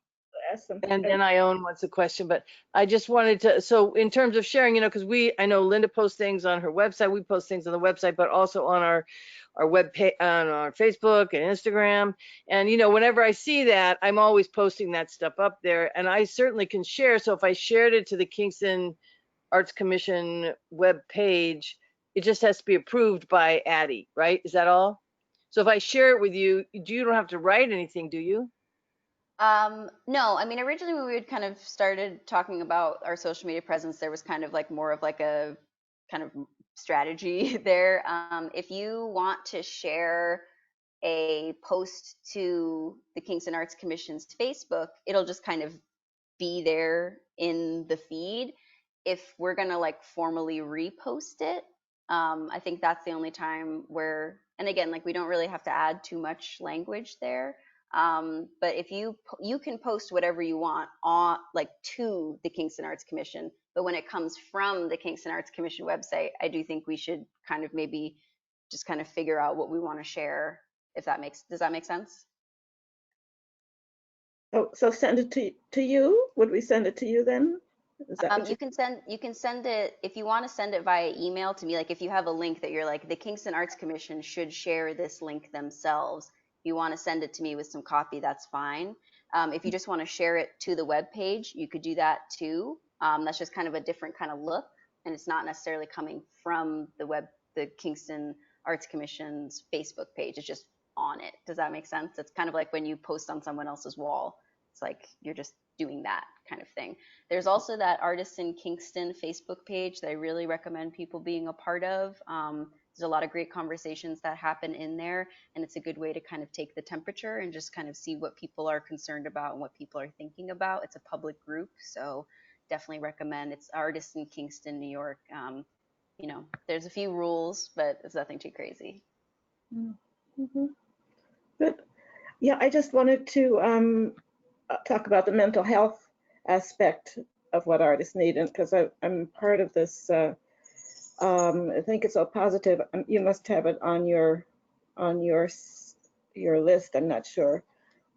I: Ask them.
A: And then Ione wants a question, but I just wanted to, so in terms of sharing, because I know Linda posts things on her website, we post things on the website, but also on our web page, on our Facebook and Instagram. And, whenever I see that, I'm always posting that stuff up there, and I certainly can share. So if I shared it to the Kingston Arts Commission web page, it just has to be approved by Addie, right? Is that all? So if I share it with you, you don't have to write anything, do you?
B: No, I mean, originally when we had kind of started talking about our social media presence, there was kind of like more of like a kind of strategy there. If you want to share a post to the Kingston Arts Commission's Facebook, it'll just kind of be there in the feed. If we're gonna like formally repost it, I think that's the only time where, and again, like we don't really have to add too much language there. But if you can post whatever you want on like to the Kingston Arts Commission, but when it comes from the Kingston Arts Commission website, I do think we should kind of maybe just kind of figure out what we want to share. Does that make sense?
I: Oh, so send it to you? Would we send it to you then? Is that what
B: You can send it, if you want to send it via email to me, like if you have a link that you're like, the Kingston Arts Commission should share this link themselves. If you want to send it to me with some copy, that's fine. If you just want to share it to the web page, you could do that too. That's just kind of a different kind of look, and it's not necessarily coming from the Kingston Arts Commission's Facebook page. It's just on it. Does that make sense? It's kind of like when you post on someone else's wall. It's like you're just doing that kind of thing. There's also that Artists in Kingston Facebook page that I really recommend people being a part of. There's a lot of great conversations that happen in there, and it's a good way to kind of take the temperature and just kind of see what people are concerned about and what people are thinking about. It's a public group, so definitely recommend. It's Artists in Kingston, New York. There's a few rules, but it's nothing too crazy.
I: Mm-hmm. Good. Yeah, I just wanted to talk about the mental health aspect of what artists need, and because I'm part of this, I think it's all positive. You must have it on your list. I'm not sure,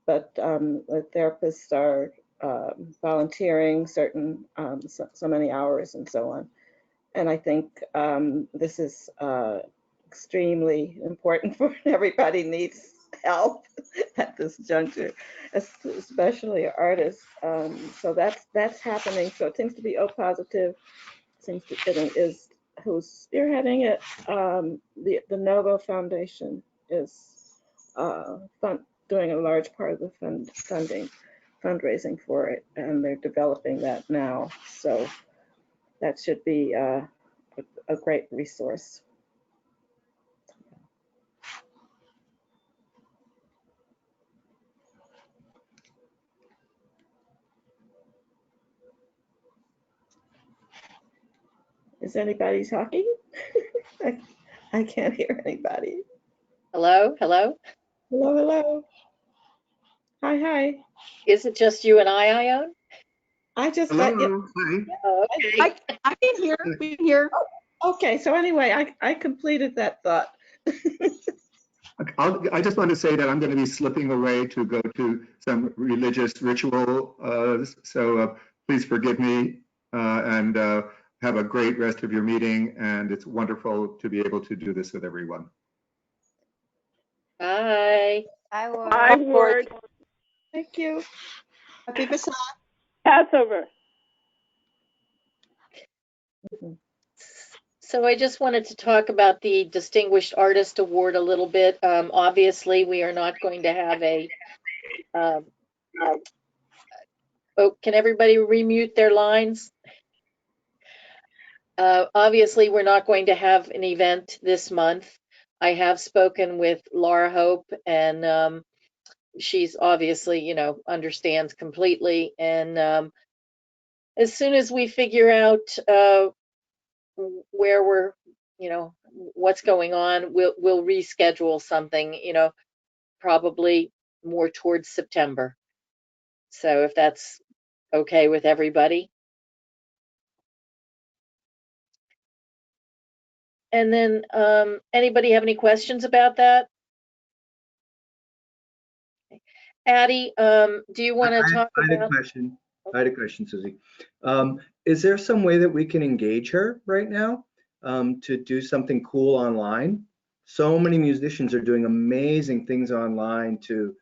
I: but the therapists are volunteering certain so many hours and so on, and I think this is extremely important for everybody needs help at this juncture, especially artists. So that's happening. So it seems to be O Positive. It is who's spearheading it. The Novo Foundation is doing a large part of the fundraising for it, and they're developing that now. So that should be a great resource. Is anybody talking? I can't hear anybody.
C: Hello, hello.
I: Hello, hello. Hi, hi.
C: Is it just you and Ione?
I: I just
D: Hello.
I: got.
D: Hi.
C: Oh, okay.
E: I can hear. We can hear.
I: Okay, so anyway, I completed that thought.
D: I just want to say that I'm going to be slipping away to go to some religious ritual. So please forgive me and have a great rest of your meeting. And it's wonderful to be able to do this with everyone.
C: Bye.
B: I
F: Word.
I: Thank you.
H: Happy Pesach.
F: Passover.
C: So I just wanted to talk about the Distinguished Artist Award a little bit. Obviously, we are not going to have a, um, oh, can everybody remute their lines? Obviously, we're not going to have an event this month. I have spoken with Laura Hope, and she's obviously, understands completely. And as soon as we figure out where we're, what's going on, we'll reschedule something, probably more towards September. So if that's okay with everybody. And then, anybody have any questions about that? Addie, do you want to talk
G: I had a
C: about?
G: question. I had a question, Susie. Is there some way that we can engage her right now to do something cool online? So many musicians are doing amazing things online to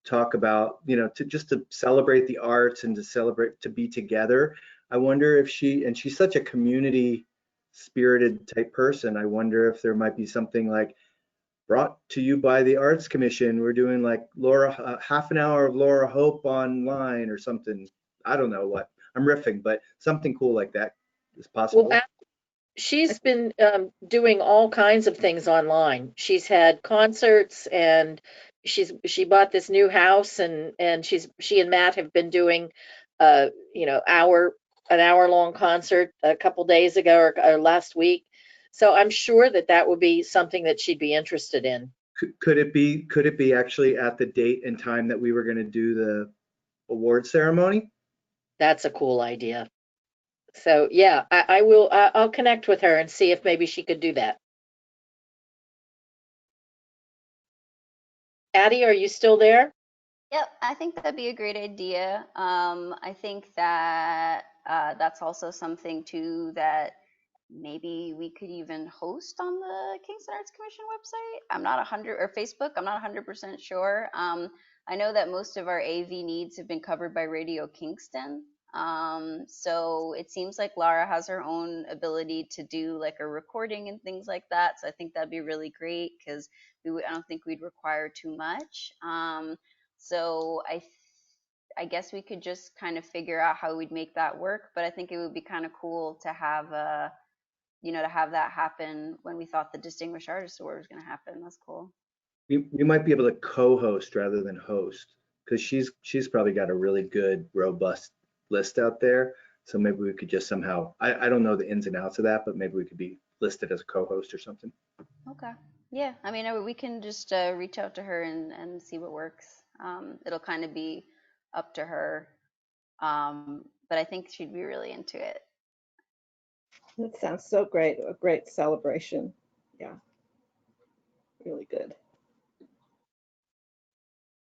G: talk about, to celebrate the arts and to be together. I wonder if she's such a community spirited type person. I wonder if there might be something like brought to you by the Arts Commission. We're doing like half an hour of Laura Hope online or something. I don't know what. I'm riffing, but something cool like that is possible.
C: Well, she's been doing all kinds of things online. She's had concerts, and she bought this new house, and she and Matt have been doing an hour long concert a couple days ago or last week. So I'm sure that would be something that she'd be interested in.
G: Could it be actually at the date and time that we were going to do the award ceremony?
C: That's a cool idea. So yeah, I will. I'll connect with her and see if maybe she could do that. Addie, are you still there?
B: Yep, I think that'd be a great idea. I think that that's also something too that maybe we could even host on the Kingston Arts Commission website. I'm not 100 or Facebook. I'm not 100% sure. I know that most of our AV needs have been covered by Radio Kingston. So it seems like Laura has her own ability to do like a recording and things like that. So I think that'd be really great because I don't think we'd require too much. So I guess we could just kind of figure out how we'd make that work. But I think it would be kind of cool to have to have that happen when we thought the Distinguished Artist Award was going to happen. That's cool.
G: We might be able to co-host rather than host, because she's probably got a really good, robust list out there. So maybe we could just somehow, I don't know the ins and outs of that, but maybe we could be listed as a co-host or something.
B: Okay. Yeah. I mean, we can just reach out to her and see what works. It'll kind of be up to her. But I think she'd be really into it.
I: That sounds so great. A great celebration. Yeah. Really good.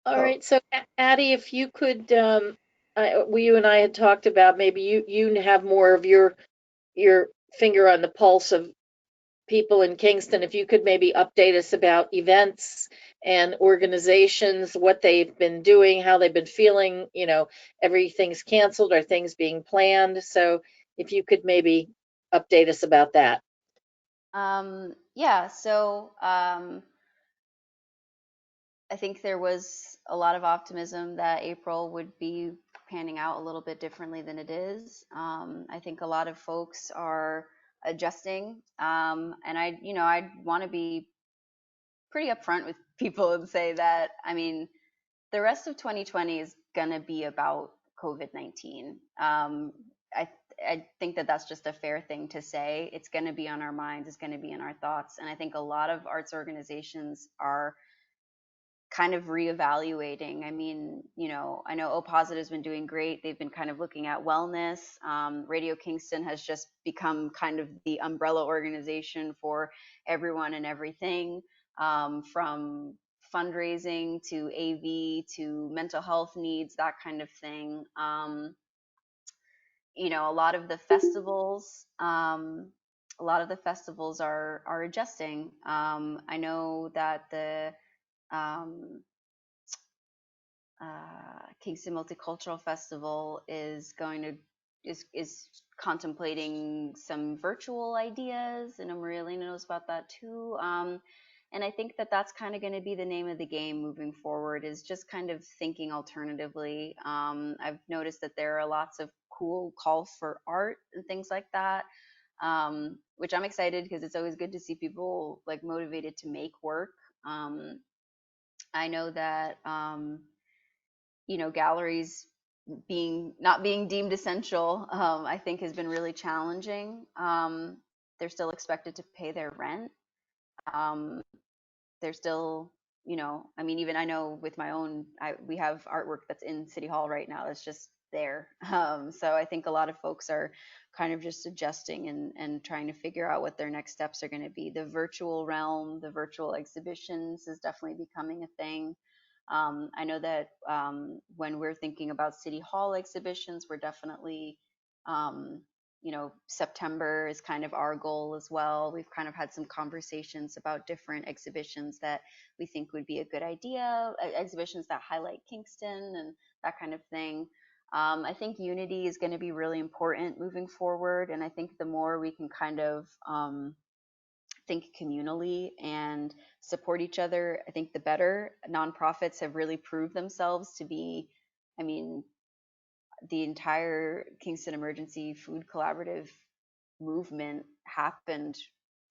C: All right. So Addie, if you could, you and I had talked about maybe you have more of your finger on the pulse of people in Kingston. If you could maybe update us about events and organizations, what they've been doing, how they've been feeling, everything's canceled or things being planned. So if you could maybe update us about that.
B: Yeah. So I think there was a lot of optimism that April would be panning out a little bit differently than it is. I think a lot of folks are adjusting, and I want to be pretty upfront with people and say that, I mean, the rest of 2020 is gonna be about COVID-19. I think that that's just a fair thing to say. It's going to be on our minds. It's going to be in our thoughts. And I think a lot of arts organizations are kind of reevaluating. I mean, I know O Positive has been doing great. They've been kind of looking at wellness. Radio Kingston has just become kind of the umbrella organization for everyone and everything, from fundraising to AV to mental health needs, that kind of thing. A lot of the festivals, are adjusting. I know that the Kingston Multicultural Festival is going to is contemplating some virtual ideas, and Maria Elena knows about that too. And I think that that's kind of going to be the name of the game moving forward, is just kind of thinking alternatively. I've noticed that there are lots of cool calls for art and things like that, which I'm excited, because it's always good to see people like motivated to make work. I know that, galleries not being deemed essential, I think has been really challenging. They're still expected to pay their rent. They're still, I mean, even I know with my own, we have artwork that's in City Hall right now that's just there. So I think a lot of folks are kind of just adjusting and trying to figure out what their next steps are going to be. The virtual realm, the virtual exhibitions is definitely becoming a thing. I know that when we're thinking about City Hall exhibitions, we're definitely, September is kind of our goal as well. We've kind of had some conversations about different exhibitions that we think would be a good idea, exhibitions that highlight Kingston and that kind of thing. I think unity is going to be really important moving forward. And I think the more we can kind of think communally and support each other, I think the better. Nonprofits have really proved themselves to be, I mean, the entire Kingston Emergency Food Collaborative movement happened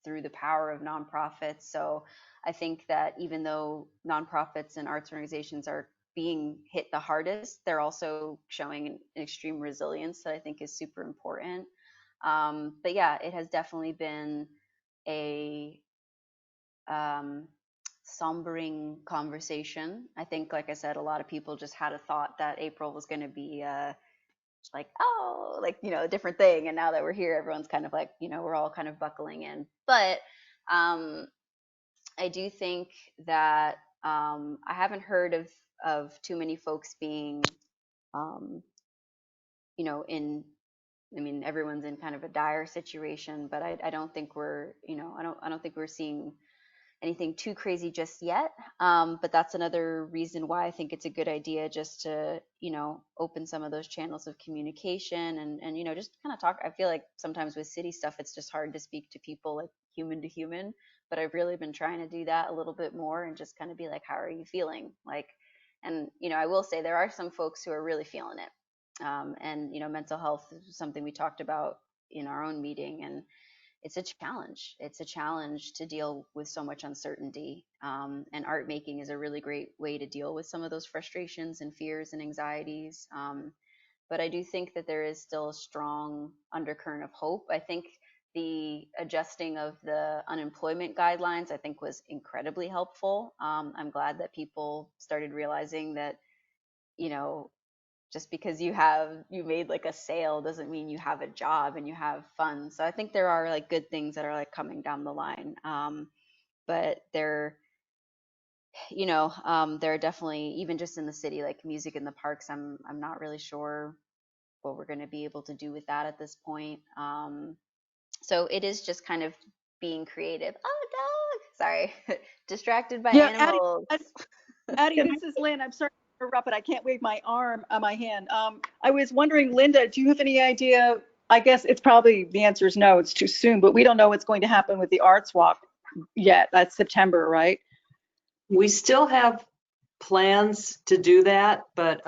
B: through the power of nonprofits. So I think that even though nonprofits and arts organizations are being hit the hardest, they're also showing an extreme resilience that I think is super important. But yeah, it has definitely been a sombering conversation. I think, like I said, a lot of people just had a thought that April was going to be like, oh, like, a different thing. And now that we're here, everyone's kind of like, we're all kind of buckling in. But I do think that I haven't heard of too many folks being, I mean, everyone's in kind of a dire situation, but I don't think we're, I don't think we're seeing anything too crazy just yet. But that's another reason why I think it's a good idea just to, open some of those channels of communication and just kind of talk. I feel like sometimes with city stuff, it's just hard to speak to people like human to human, but I've really been trying to do that a little bit more and just kind of be like, how are you feeling? Like, and, I will say there are some folks who are really feeling it. And, mental health is something we talked about in our own meeting, and it's a challenge. It's a challenge to deal with so much uncertainty. And art making is a really great way to deal with some of those frustrations and fears and anxieties. But I do think that there is still a strong undercurrent of hope. I think the adjusting of the unemployment guidelines, I think, was incredibly helpful. I'm glad that people started realizing that, just because you made like a sale doesn't mean you have a job and you have funds. So I think there are like good things that are like coming down the line. But there are definitely, even just in the city, like music in the parks, I'm not really sure what we're going to be able to do with that at this point. So it is just kind of being creative. Oh, dog! Sorry, distracted by animals.
E: Addie, this is Lynn. I'm sorry to interrupt, but I can't wave my hand. I was wondering, Linda, do you have any idea? I guess it's probably, the answer is no, it's too soon, but we don't know what's going to happen with the Arts Walk yet. That's September, right?
J: We still have plans to do that, but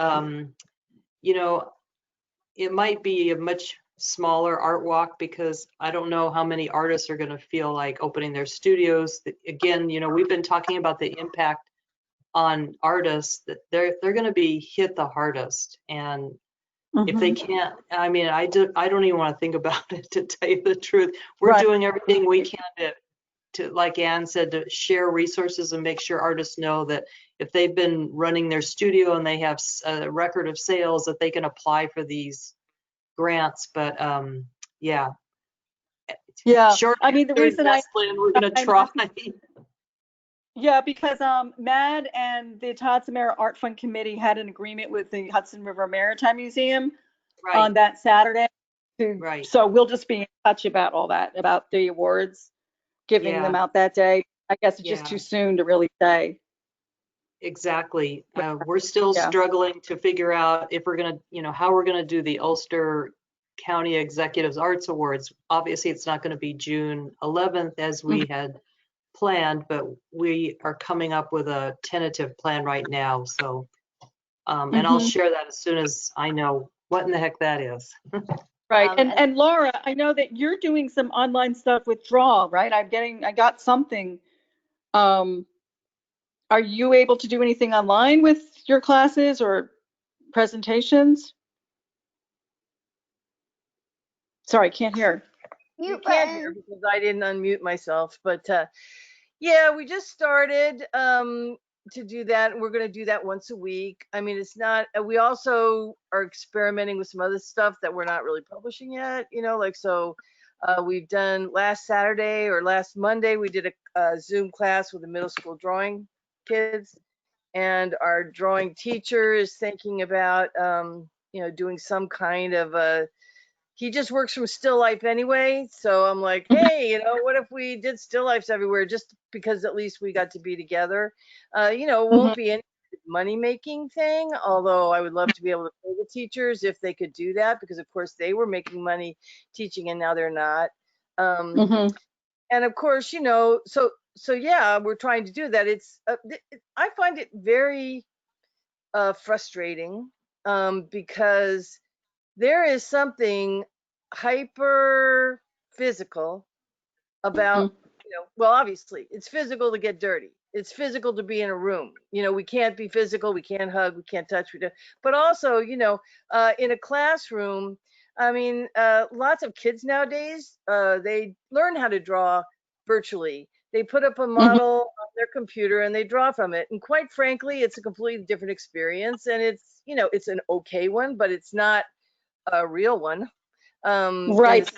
J: it might be a much smaller art walk because I don't know how many artists are going to feel like opening their studios. Again, we've been talking about the impact on artists that they're going to be hit the hardest, and if they can't, I mean, I don't even want to think about it, to tell you the truth. We're doing everything we can to, like Anne said, to share resources and make sure artists know that if they've been running their studio and they have a record of sales, that they can apply for these grants. But yeah. Short
E: I mean, the reason
J: we're going to try.
E: Yeah, because MAD and the Todd Samara Art Fund Committee had an agreement with the Hudson River Maritime Museum on that Saturday. So we'll just be in touch about all that, about the awards, giving them out that day. I guess it's just too soon to really say.
J: Exactly. We're still struggling to figure out if we're going to, how we're going to do the Ulster County Executives Arts Awards. Obviously, it's not going to be June 11th as we had planned, but we are coming up with a tentative plan right now. So, and I'll share that as soon as I know what in the heck that is.
E: Right. And Laura, I know that you're doing some online stuff with Draw, right? I got something. Are you able to do anything online with your classes or presentations? Sorry, can't hear.
A: You can't hear because I didn't unmute myself, but yeah, we just started to do that. We're going to do that once a week. I mean, it's not, we also are experimenting with some other stuff that we're not really publishing yet, you know, like, so we've done last Saturday or last Monday, we did a Zoom class with the middle school drawing kids, and our drawing teacher is thinking about, you know, doing some kind of he just works from still life anyway. So I'm like, hey, you know, what if we did still lifes everywhere, just because at least we got to be together? You know, it won't be any money making thing, although I would love to be able to pay the teachers if they could do that, because of course they were making money teaching and now they're not. And of course, you know, so yeah, we're trying to do that. It's I find it very frustrating because there is something hyper physical about, you know, well, obviously it's physical to get dirty. It's physical to be in a room. You know, we can't be physical. We can't hug. We can't touch. But also, you know, in a classroom, I mean, lots of kids nowadays, they learn how to draw virtually. They put up a model on their computer and they draw from it. And quite frankly, it's a completely different experience. And it's, you know, it's an okay one, but it's not a real one.
E: Right.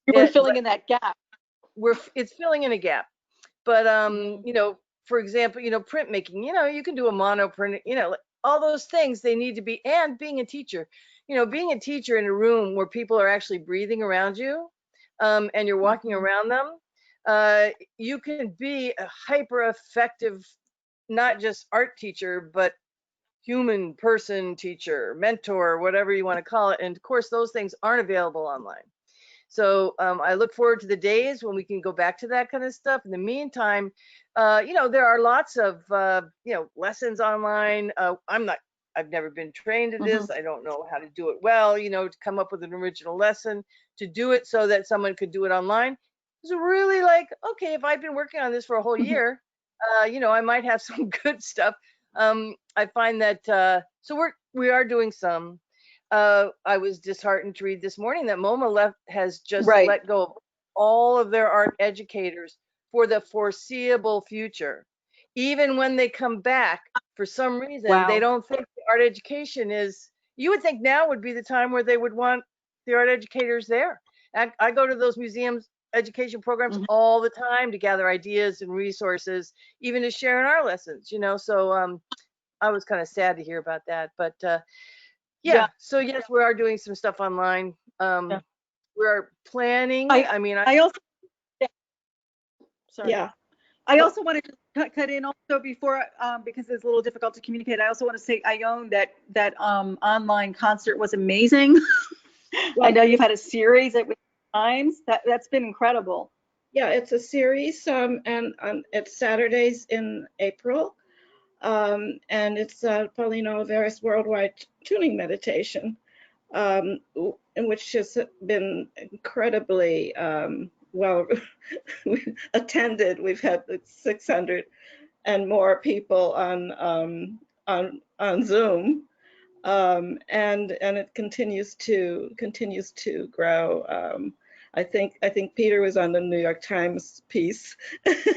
E: You were filling in that gap.
A: It's filling in a gap. But you know, for example, you know, printmaking, you know, you can do a mono print, you know, all those things they need to be, and being a teacher, you know, being a teacher in a room where people are actually breathing around you, and you're walking around them, you can be a hyper effective, not just art teacher, but human person teacher, mentor, whatever you want to call it. And of course, those things aren't available online. So I look forward to the days when we can go back to that kind of stuff. In the meantime, you know, there are lots of, you know, lessons online. I've never been trained in this. I don't know how to do it well, you know, to come up with an original lesson, to do it so that someone could do it online. It's really like, okay, if I've been working on this for a whole year, you know, I might have some good stuff. I find that, so we are doing some. I was disheartened to read this morning that MoMA has just let go of all of their art educators for the foreseeable future. Even when they come back, for some reason, they don't think the art education is, you would think now would be the time where they would want the art educators there. I go to those museums education programs all the time to gather ideas and resources, even to share in our lessons, you know, so I was kind of sad to hear about that, but yeah, so yes, we are doing some stuff online. We're planning.
E: I also, sorry. Yeah. I also wanted to cut in also before, because it's a little difficult to communicate. I also want to say, Ione, that online concert was amazing. I know you've had a series at times. That's been incredible.
I: Yeah, it's a series, and it's Saturdays in April. And it's Paulina Oliveira's Worldwide Tuning Meditation, in which has been incredibly well attended. We've had 600 and more people on Zoom, and it continues to grow. I think Peter was on the New York Times piece.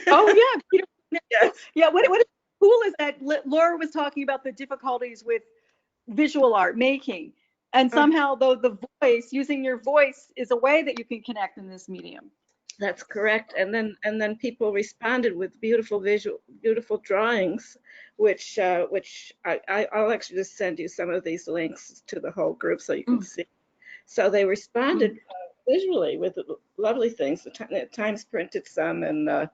E: Oh yeah, Peter. Yes. Yeah. What is cool is that Laura was talking about the difficulties with visual art making, and somehow though the voice, using your voice, is a way that you can connect in this medium.
I: That's correct. And then people responded with beautiful drawings, which I'll actually just send you some of these links to the whole group so you can see. So they responded visually with lovely things. The Times printed some, and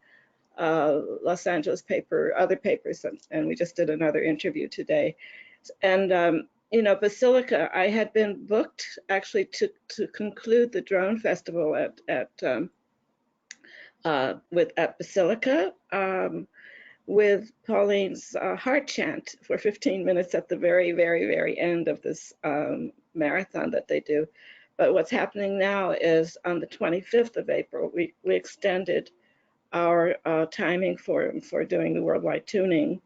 I: Los Angeles paper, other papers, and we just did another interview today. And you know, Basilica, I had been booked actually to conclude the drone festival at Basilica with Pauline's heart chant for 15 minutes at the very, very, very end of this marathon that they do. But what's happening now is on the 25th of April, we extended our timing for doing the worldwide tuning.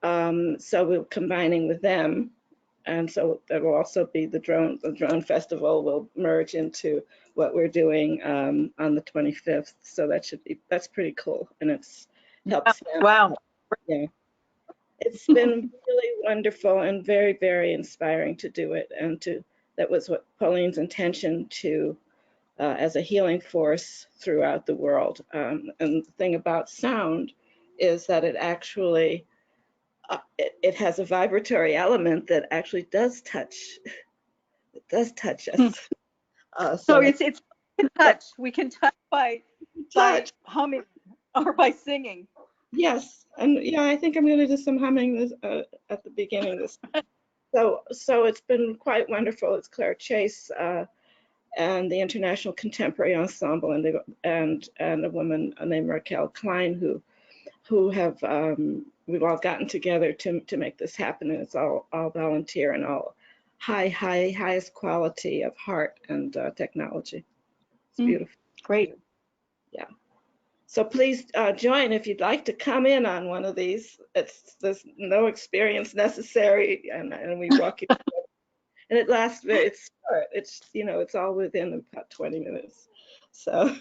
I: So we're combining with them. And so that will also be the drone festival will merge into what we're doing on the 25th. So that's pretty cool. And it's helps them.
E: Wow.
I: Yeah. It's been really wonderful and very, very inspiring to do it. And that was what Pauline's intention to, as a healing force throughout the world. And the thing about sound is that it actually, it has a vibratory element that actually does touch. It does touch us.
E: So it's touch. We can touch by humming or by singing.
I: Yes, and yeah, I think I'm going to do some humming this at the beginning. So it's been quite wonderful. It's Claire Chase and the International Contemporary Ensemble and a woman named Raquel Klein who have we've all gotten together to make this happen, and it's all volunteer and all highest quality of heart and technology. It's beautiful.
E: Great.
I: Yeah. So please join if you'd like to come in on one of these. There's no experience necessary, and we walk you. And it lasts it's short. It's it's all within about 20 minutes. So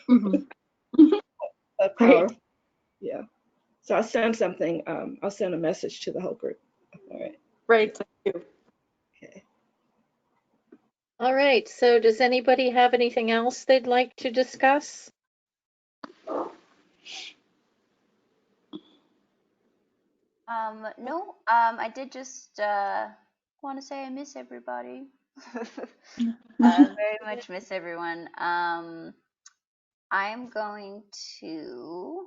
E: Great.
I: Yeah. So I'll send something. I'll send a message to the whole group. All right.
E: Great. Thank you.
I: Okay.
C: All right. So does anybody have anything else they'd like to discuss?
B: No, I did just want to say I miss everybody. Very much miss everyone. I'm going to